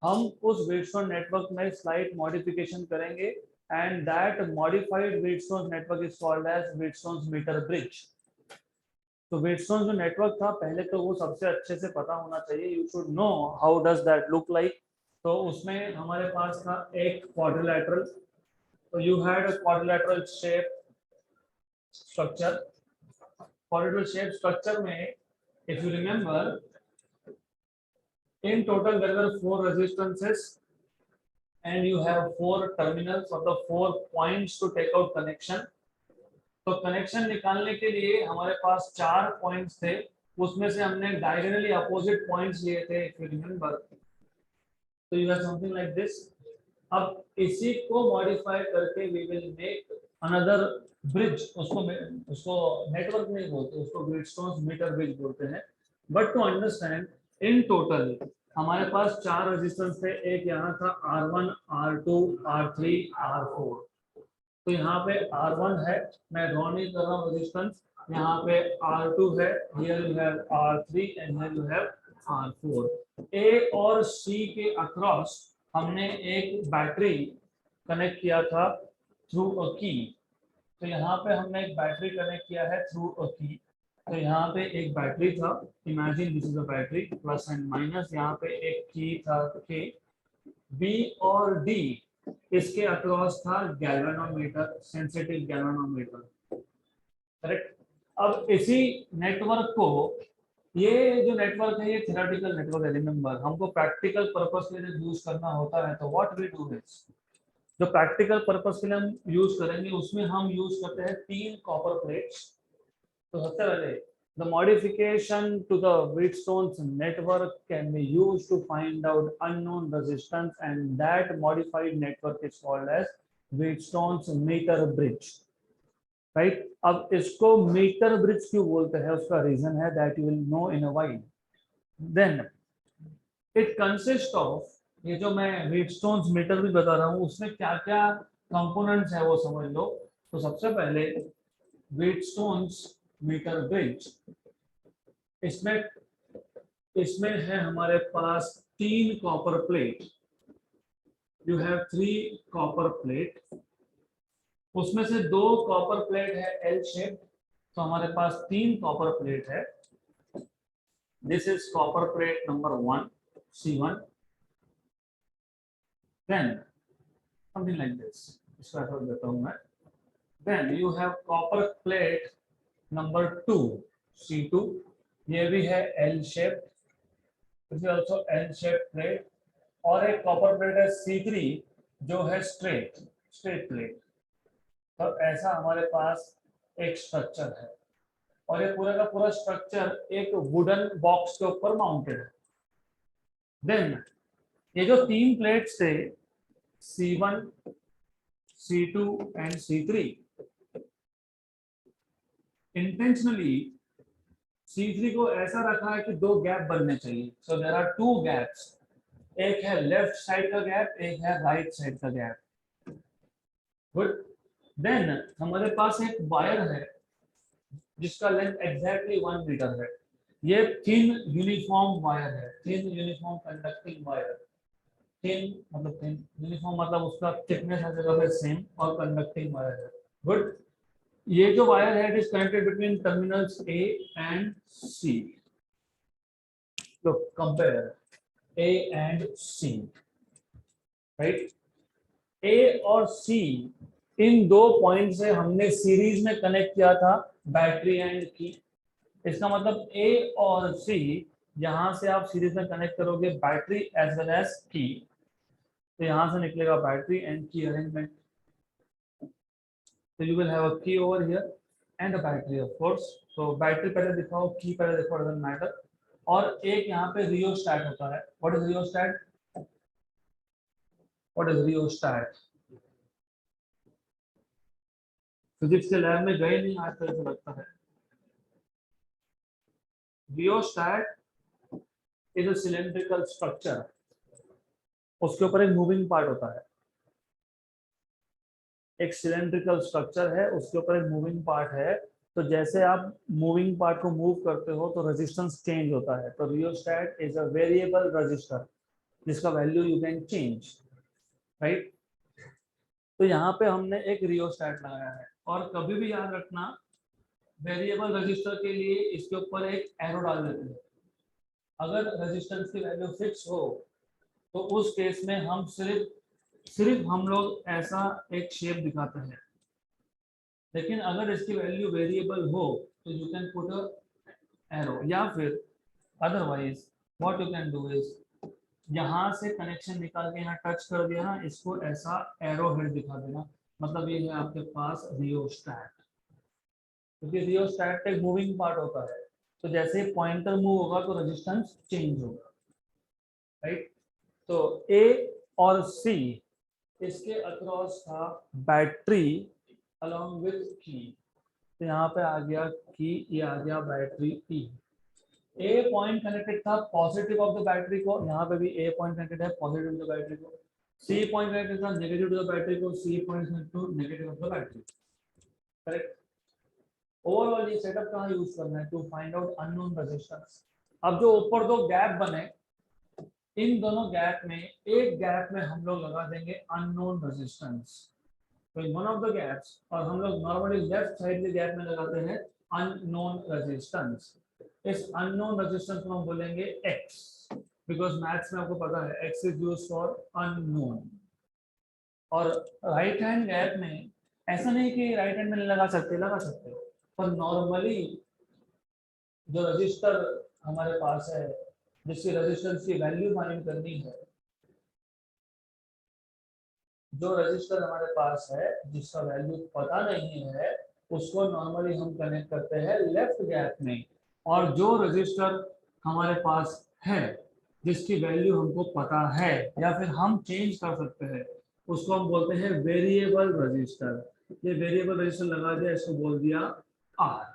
Speaker 1: हम उस Wheatstone network में slight modification करेंगे and that modified Wheatstone's network is called as Wheatstone's meter bridge. तो Wheatstone जो नेटवर्क था पहले तो वो सबसे अच्छे से पता होना चाहिए, you should know how does that look like. तो उसमें हमारे पास था एक क्वाड्रिलैटरल, तो you had a quadrilateral shape structure. Quadrilateral shape structure में if you remember, in total there were 4 resistances and you have 4 terminals or the 4 points to take out connection. तो कनेक्शन निकालने के लिए हमारे पास 4 पॉइंट्स थे, उसमें से हमने डायगोनली अपोजिट पॉइंट्स लिए थे if you remember. तो you have something like this. अब इसी को मॉडिफाई करके we will make another bridge, उसको नेटवर्क नहीं बोलते, उसको Wheatstone's meter bridge बोलते हैं। But to understand, in total हमारे पास 4 रेजिस्टेंस थे, एक यहाँ था R1, R2, R3, R4। तो यहाँ पे R1 है, मैं ड्रॉ नहीं कर रहा हूँ रेजिस्टेंस, यहाँ पे R2 है, here you have R3 and here you have R4। A और C के अक्रॉस हमने एक बैटरी कनेक्ट किया था थ्रू अ की। तो यहाँ पे हमने एक बैटरी कनेक्ट किया है थ्रू अ की। तो यहाँ पे एक बैटरी था, imagine this is a battery, plus and minus, यहाँ पे एक की था के। बी और डी इसके अक्रॉस था गैल्वेनोमीटर, सेंसिटिव गैल्वेनोमीटर, करेक्ट। अब इसी नेटवर्क को, ये जो नेटवर्क है ये थ्योरेटिकल नेटवर्क है, रिमेंबर हमको प्रैक्टिकल पर्पस के लिए यूज करना होता है। तो व्हाट वी डू इज, जो प्रैक्टिकल पर्पस के लिए हम यूज करेंगे उसमें हम यूज करते हैं 3 कॉपर प्लेट्स। तो सबसे पहले the modification to the Wheatstone's network can be used to find out unknown resistance, and that modified network is called as Wheatstone's meter bridge, right? अब इसको meter bridge क्यों बोलते हैं, उसका रीजन है that you will know in a while. Then it consists of, ये जो मैं Wheatstone's meter bridge बता रहा हूँ उसमें क्या क्या कंपोनेंट्स है वो समझ लो। तो सबसे पहले Wheatstone's मीटर ब्रिज, इसमें है हमारे पास 3 copper plate, you have 3 copper plate, उसमें से 2 कॉपर प्लेट है एल शेप, तो हमारे पास 3 कॉपर प्लेट है। This is copper plate number 1 C1, then something like this, इसको ऐसा देता हूं मैं। Then you have copper plate number 2 C2, ये भी है L shape, this is also L shape plate. और एक कॉपर प्लेट है C3 जो है स्ट्रेट प्लेट। तो ऐसा हमारे पास एक स्ट्रक्चर है, और ये पूरा का पूरा स्ट्रक्चर एक वुडन बॉक्स के ऊपर माउंटेड है। देन ये जो 3 प्लेट्स थे C1, C2 and C3, intentionally C3 को ऐसा रखा है कि 2 गैप बनने चाहिए। सो देयर आर 2 गैप्स, एक है लेफ्ट साइड का गैप, एक है राइट साइड का गैप। गुड। देन हमारे पास एक वायर है जिसका लेंथ एग्जैक्टली 1 मीटर है। ये थिन यूनिफॉर्म वायर है, thin uniform conducting wire. Thin मतलब थिन, यूनिफॉर्म मतलब उसका थिकनेस हर जगह पे सेम, और कंडक्टिंग वायर है। गुड। ये जो वायर है it is connected between terminals A and C। तो compare A and C, right. A और C इन 2 पॉइंट से हमने सीरीज में कनेक्ट किया था बैटरी एंड की। इसका मतलब A और C यहां से आप सीरीज में कनेक्ट करोगे बैटरी एज वेल एज की, तो यहां से निकलेगा बैटरी एंड की arrangement. So you will have a key over here and a battery of course. So battery पहले दिखाओ, key पहले दिखाओ, doesn't matter। और एक यहाँ पे रियोस्टैट होता है। What is rheostat? What is rheostat? Physics के लैब में गए नहीं आज तक ऐसा लगता है। Rheostat is a cylindrical structure, उसके ऊपर एक मूविंग पार्ट होता है। एक सिलेंड्रिकल स्ट्रक्चर है, उसके ऊपर एक मूविंग पार्ट है। तो जैसे आप मूविंग पार्ट को मूव करते हो तो रेजिस्टेंस चेंज होता है। तो rheostat is a variable resistor जिसका value you can change, right. तो यहाँ पे हमने एक रियोस्टैट लगाया है। और कभी भी याद रखना, वेरिएबल रजिस्टर के लिए इसके ऊपर एक एरो डाल देते हैं। अगर रेजिस्टेंस की वैल्यू फिक्स हो तो उस केस में हम सिर्फ हम लोग ऐसा एक शेप दिखाते हैं। लेकिन अगर इसकी वैल्यू वेरिएबल हो तो you can put a arrow, या फिर otherwise what you can do is यहाँ से कनेक्शन निकाल के यहाँ टच कर दिया ना, इसको ऐसा एरो हेड दिखा देना। मतलब ये है आपके पास रियोस्टैट, क्योंकि रियोस्टैट एक मूविंग पार्ट होता है, तो जैसे पॉइंटर मूव होगा तो रेजिस्टेंस चेंज होगा, राइट। तो ए और सी, इसके अक्रॉस था बैटरी अलोंग विद की, तो यहाँ पे आ गया की, ये आ गया battery E. A point connected था पॉजिटिव ऑफ द बैटरी को, यहाँ पे भी ए पॉइंट कनेक्टेड है पॉजिटिव ऑफ द बैटरी को। सी पॉइंट कनेक्टेड था नेगेटिव टू द बैटरी को, C point to negative of the battery, correct. Overall ये सेटअप कहाँ यूज करना है, to find out unknown resistance. अब जो ऊपर दो गैप बने, इन दोनों गैप में एक गैप में हम लोग लगा देंगे अननोन रेजिस्टेंस, तो in one of the gaps, और हम लोग नॉर्मली लेफ्ट साइड के गैप में लगाते हैं अननोन रेजिस्टेंस। इस अननोन रेजिस्टेंस को हम बोलेंगे x, बिकॉज मैथ्स में आपको पता है x is used for unknown. और राइट हैंड गैप में ऐसा नहीं कि राइट हैंड में नहीं लगा सकते, लगा सकते हो, पर नॉर्मली जो रजिस्टर हमारे पास है, जिसकी रेजिस्टेंस की वैल्यू फाइंड करनी है, जो रजिस्टर हमारे पास है जिसका वैल्यू पता नहीं है, उसको नॉर्मली हम कनेक्ट करते हैं लेफ्ट गैप में। और जो रजिस्टर हमारे पास है जिसकी वैल्यू हमको पता है या फिर हम चेंज कर सकते हैं, उसको हम बोलते हैं वेरिएबल रजिस्टर। ये वेरिएबल रजिस्टर लगा दिया, इसको बोल दिया आर।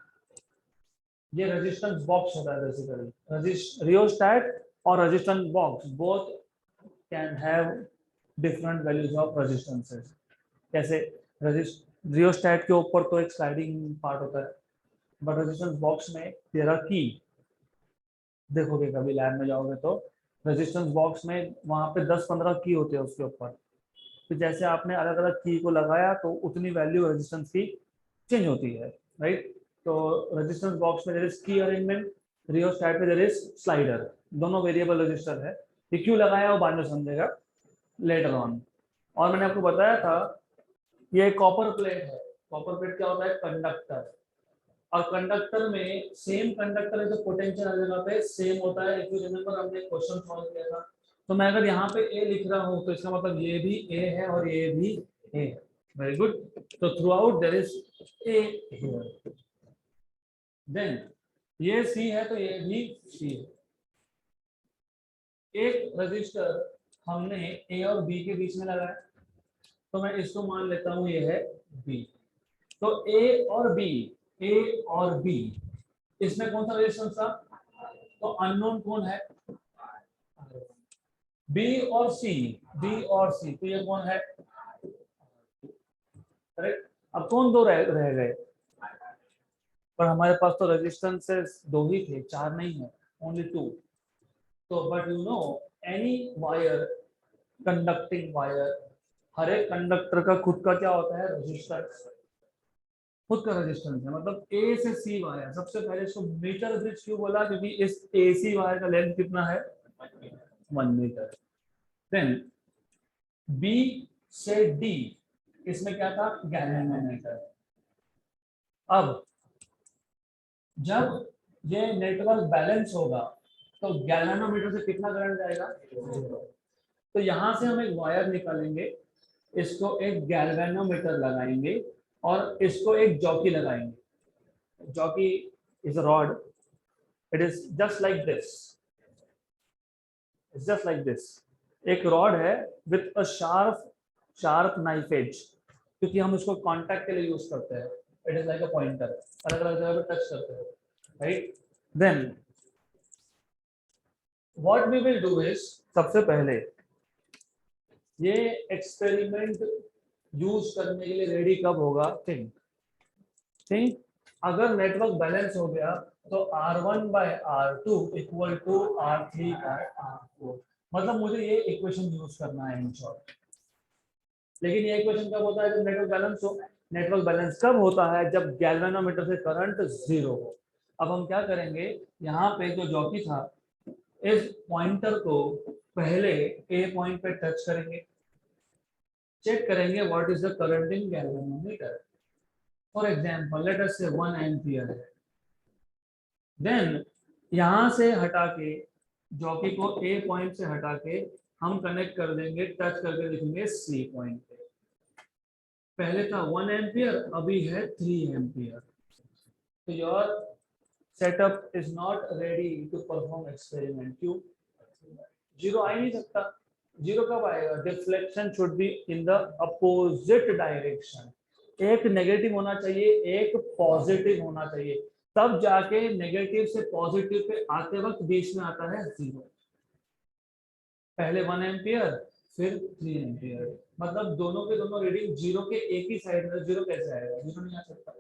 Speaker 1: ये रेजिस्टेंस बॉक्स होता है बेसिकली। रियोस्टैट और resistance box both can have different values of resistances. जैसे रियोस्टैट के ऊपर तो एक स्लाइडिंग पार्ट होता है, बट रेजिस्टेंस बॉक्स में तेरा की, देखोगे कभी लैब में जाओगे तो रेजिस्टेंस बॉक्स में वहां पे 10-15 की होते हैं उसके ऊपर। तो जैसे आपने अलग अलग की को लगाया तो उतनी वैल्यू रेजिस्टेंस की चेंज होती है, राइट। तो रेजिस्टेंस बॉक्स में देयर इज की अरेंजमेंट, रियोस्टैट में देयर इज स्लाइडर, दोनों वेरिएबल रजिस्टर है। ये क्यों लगाया वो बाद में समझेगा लेटर ऑन। और मैंने आपको बताया था ये कॉपर प्लेट है। कॉपर प्लेट क्या होता है, कंडक्टर। और कंडक्टर में सेम कंडक्टर है तो पोटेंशियल हर जगह पे सेम होता है। इफ यू रिमेंबर हमने क्वेश्चन सॉल्व किया था, तो मैं अगर यहाँ पे ए लिख रहा हूँ तो इसका मतलब ये भी ए है और ये भी ए है। Very good. तो throughout there is A here, then ये सी है तो ये भी सी है। एक रजिस्टर हमने ए और बी के बीच में लगाया, तो मैं इसको मान लेता हूँ ये है बी। तो ए और बी, ए और बी, इसमें कौन सा रेजिस्टेंस था, तो अननोन कौन है, बी और सी, बी और सी, तो ये कौन है, करेक्ट। अब कौन दो रह गए, पर हमारे पास तो रेजिस्टेंसेस दो ही थे, चार नहीं है, ओनली टू। तो but you know any wire, conducting wire, हर एक कंडक्टर का खुद का क्या होता है, रेजिस्टेंस, खुद का रेजिस्टेंस है। मतलब ए से सी वायर, सबसे पहले इसको मीटर ब्रिज क्यों बोला, क्योंकि इस एसी वायर का लेंथ कितना है, 1 मीटर। देन बी से डी, इसमें क्या था, गैल्वेनोमीटर। अब जब ये नेटवर्क बैलेंस होगा तो गैल्वेनोमीटर से कितना करंट जाएगा, तो यहां से हम एक वायर निकालेंगे, इसको एक गैल्वेनोमीटर लगाएंगे और इसको एक जॉकी लगाएंगे। Jockey is a rod, it is just like this, it's just like this. एक रॉड है with a sharp knife edge, क्योंकि हम इसको कांटेक्ट के लिए यूज करते हैं। It is like a pointer, अलग अलग जगह पे टच करते हैं, right. Then what we will do is, सबसे पहले ये एक्सपेरिमेंट यूज करने के लिए रेडी कब होगा, थिंक थिंक। अगर नेटवर्क बैलेंस हो गया तो R1/R2 इक्वल टू R3/R4, मतलब मुझे ये इक्वेशन यूज करना है इन शॉर्ट। लेकिन ये इक्वेशन कब होता है, जब नेटवर्क बैलेंस हो। नेटवर्क बैलेंस कब होता है, जब गैल्वेनोमीटर से करंट जीरो हो। अब हम क्या करेंगे, यहाँ पे जो जॉकी था, इस पॉइंटर को पहले ए पॉइंट पे टच करेंगे, चेक करेंगे what is the current in galvanometer. For example let us से 1 एम्पियर है। देन यहां से हटा के, जॉकी को ए पॉइंट से हटा के हम कनेक्ट कर देंगे, टच करके लिखेंगे सी पॉइंट पे। पहले था 1 एम्पियर, अभी है 3 एम्पियर। तो your setup is not ready to perform experiment. क्यों? जीरो आ ही नहीं सकता। जीरो कब आएगा, deflection should be in the opposite direction. एक नेगेटिव होना चाहिए, एक पॉजिटिव होना चाहिए, तब जाके नेगेटिव से पॉजिटिव पे आते वक्त बीच में आता है जीरो। पहले 1 एम्पियर फिर 3 एम्पियर, मतलब दोनों के दोनों रीडिंग जीरो के एक ही साइड में। जीरो कैसे आएगा, जीरो नहीं आ सकता।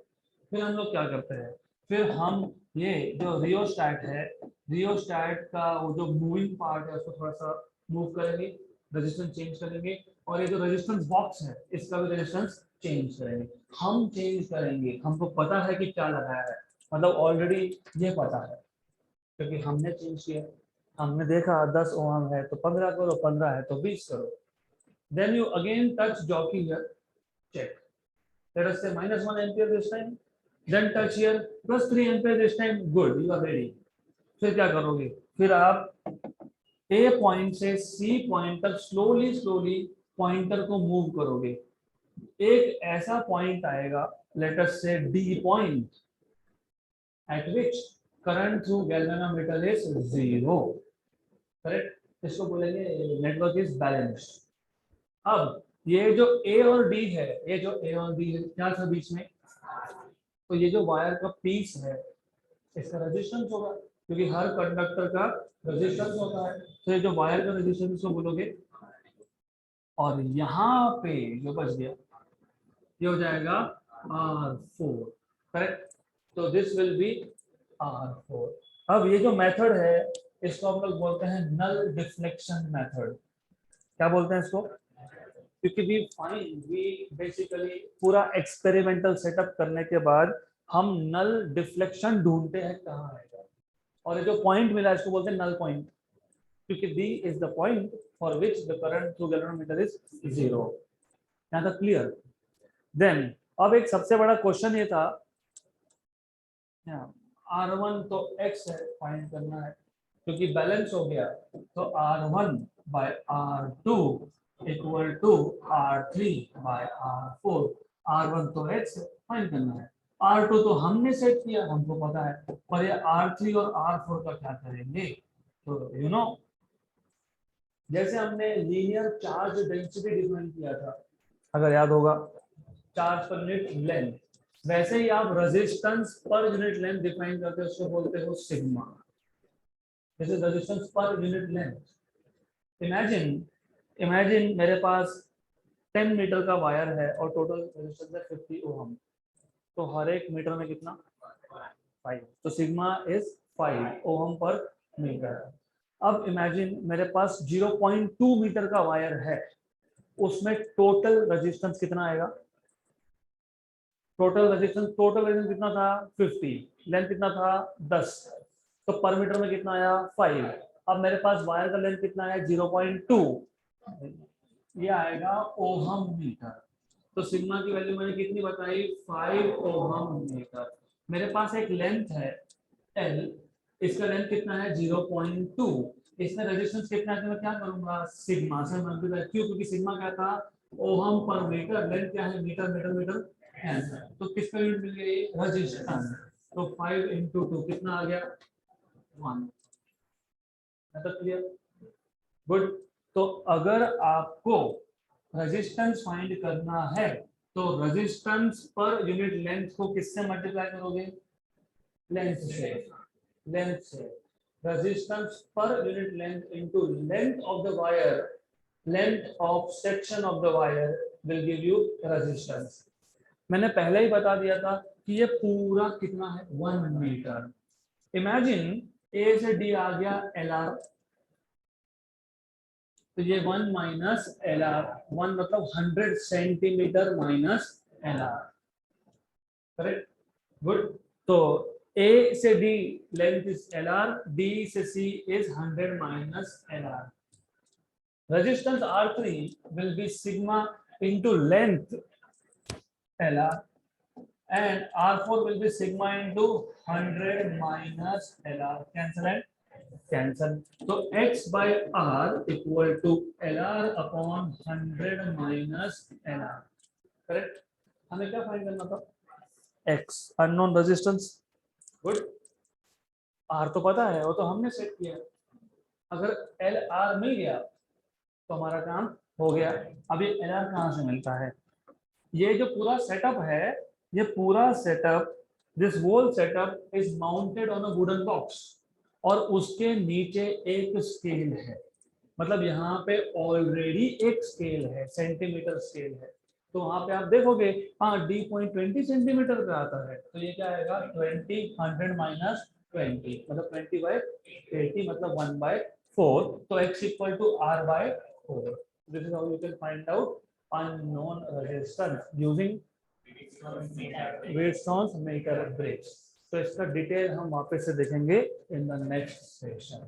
Speaker 1: फिर हम लोग क्या करते हैं, फिर हम ये जो रियोस्टैट है, रियोस्टैट का वो जो मूविंग पार्ट है उसको थोड़ा सा मूव करेंगे, रेजिस्टेंस चेंज करेंगे, और ये जो रेजिस्टेंस बॉक्स है इसका भी रेजिस्टेंस चेंज करेंगे। हम चेंज करेंगे, हमको पता है कि क्या लगाया है, मतलब ऑलरेडी ये पता है क्योंकि हमने चेंज किया। हमने देखा 10 ओम है तो 15 करो, 15 है तो 20 करो। Then you again touch jockey here, check. Let us say -1 ampere this time. Then touch here +3 ampere this time. Good, you are ready. फिर क्या करोगे, फिर आप ए पॉइंट से सी पॉइंट तक स्लोली स्लोली पॉइंटर को मूव करोगे। एक ऐसा पॉइंट आएगा, लेट अस से D point, eight which current through galvanometer is zero. Correct, इसको बोलेंगे नेटवर्क इज बैलेंस्ड। अब ये जो ए और डी है, ये जो ए और डी है क्या था बीच में, तो ये जो वायर का पीस है इसका रेजिस्टेंस होगा, क्योंकि हर कंडक्टर का रेजिस्टेंस होता है। तो ये जो वायर का रेजिस्टेंस को बोलोगे, और यहाँ पे जो बच गया ये हो जाएगा R4। करेक्ट, तो दिस विल बी R4। अब ये जो मेथड है इसको हम लोग बोलते हैं नल डिफ्लेक्शन मेथड। क्या बोलते हैं इसको, क्योंकि वी बेसिकली पूरा एक्सपेरिमेंटल सेटअप करने के बाद हम नल डिफ्लेक्शन ढूंढते हैं कहाँ है, और ये जो पॉइंट मिला इसको बोलते हैं नल पॉइंट, क्योंकि D is the point for which the current through galvanometer is zero. यहाँ तक क्लियर। देन अब एक सबसे बड़ा क्वेश्चन ये था, R1 तो X है, फाइंड करना है, क्योंकि बैलेंस हो गया तो R1 bye R2 equal to R3 bye R4। R1 तो X फाइंड करना है, R2 तो हमने सेट किया, हमको पता है, पर ये R3 और R4 का क्या करेंगे। तो यू नो, जैसे हमने लीनियर चार्ज डेंसिटी डिफाइन किया था, अगर याद होगा, चार्ज पर यूनिट लेंथ, वैसे ही आप resistance per unit length define करते हो, उसको बोलते हो sigma. This is resistance per unit length. Imagine मेरे पास 10 मीटर का वायर है और टोटल रेजिस्टेंस है 50 ओम, तो हर एक मीटर में कितना, 5, तो सिग्मा इज 5 ओम पर मीटर। अब इमेजिन मेरे पास 0.2 मीटर का वायर है, उसमें टोटल रेजिस्टेंस कितना आएगा, टोटल रेजिस्टेंस कितना था 50, लेंथ कितना था 10, तो पर मीटर में कितना आया 5। अब मेरे पास वायर का लेंथ कितना है 0.2, ये आएगा ओहम मीटर। तो सिग्मा की वैल्यू मैंने कितनी बताई, 5 ओहम मीटर। मेरे पास एक लेंथ है L, इसका लेंथ कितना है 0.2, इसमें रेजिस्टेंस कितना है, तो मैं क्या करूंगा सिग्मा से मल्टीप्लाई। क्यों, क्योंकि सिग्मा क्या था ओहम पर मीटर, लेंथ क्या है मीटर मीटर मीटर एन, तो किसका यूनिट मिल गई रेजिस्टेंस। तो 5 into 2 कितना आ गया 1। मतलब क्लियर, गुड। तो अगर आपको रेजिस्टेंस फाइंड करना है तो रेजिस्टेंस पर यूनिट लेंथ को किससे मल्टीप्लाई करोगे, लेंथ से। लेंथ से resistance per unit length into length of the wire, length of section of the wire will give you resistance. मैंने पहले ही बता दिया था कि ये पूरा कितना है 1 मीटर। इमेजिन ए से डी आ गया LR, तो ये 1 माइनस एल आर, 1 मतलब 100 centimetre minus L R, correct, good. तो A से D length is L R, D से C is 100 minus L R. Resistance R3 will be sigma into length LR and R4 will be sigma into 100 minus LR. Cancel and cancel. So X by R equal to LR upon 100 minus LR. Correct? हमें क्या फाइंड करना था? X unknown resistance. Good. R तो पता है, वो तो हमने सेट किया। अगर LR मिल गया तो हमारा काम हो गया। अभी LR कहाँ से मिलता है? ये जो पूरा सेटअप है, ये पूरा setup, this whole setup is mounted on a wooden box और उसके नीचे एक स्केल है। मतलब यहाँ पे ऑलरेडी एक स्केल है, सेंटीमीटर स्केल है। तो वहां पे आप देखोगे, हाँ D.20 सेंटीमीटर पे आता है, तो ये क्या आएगा 20 100 माइनस 20 मतलब 20/80 मतलब 1/4। तो x equal to R by 4। This is how you can find out unknown resistance using Wheatstone's meter bridge। तो इसका डिटेल हम वापस से देखेंगे इन द नेक्स्ट सेशन।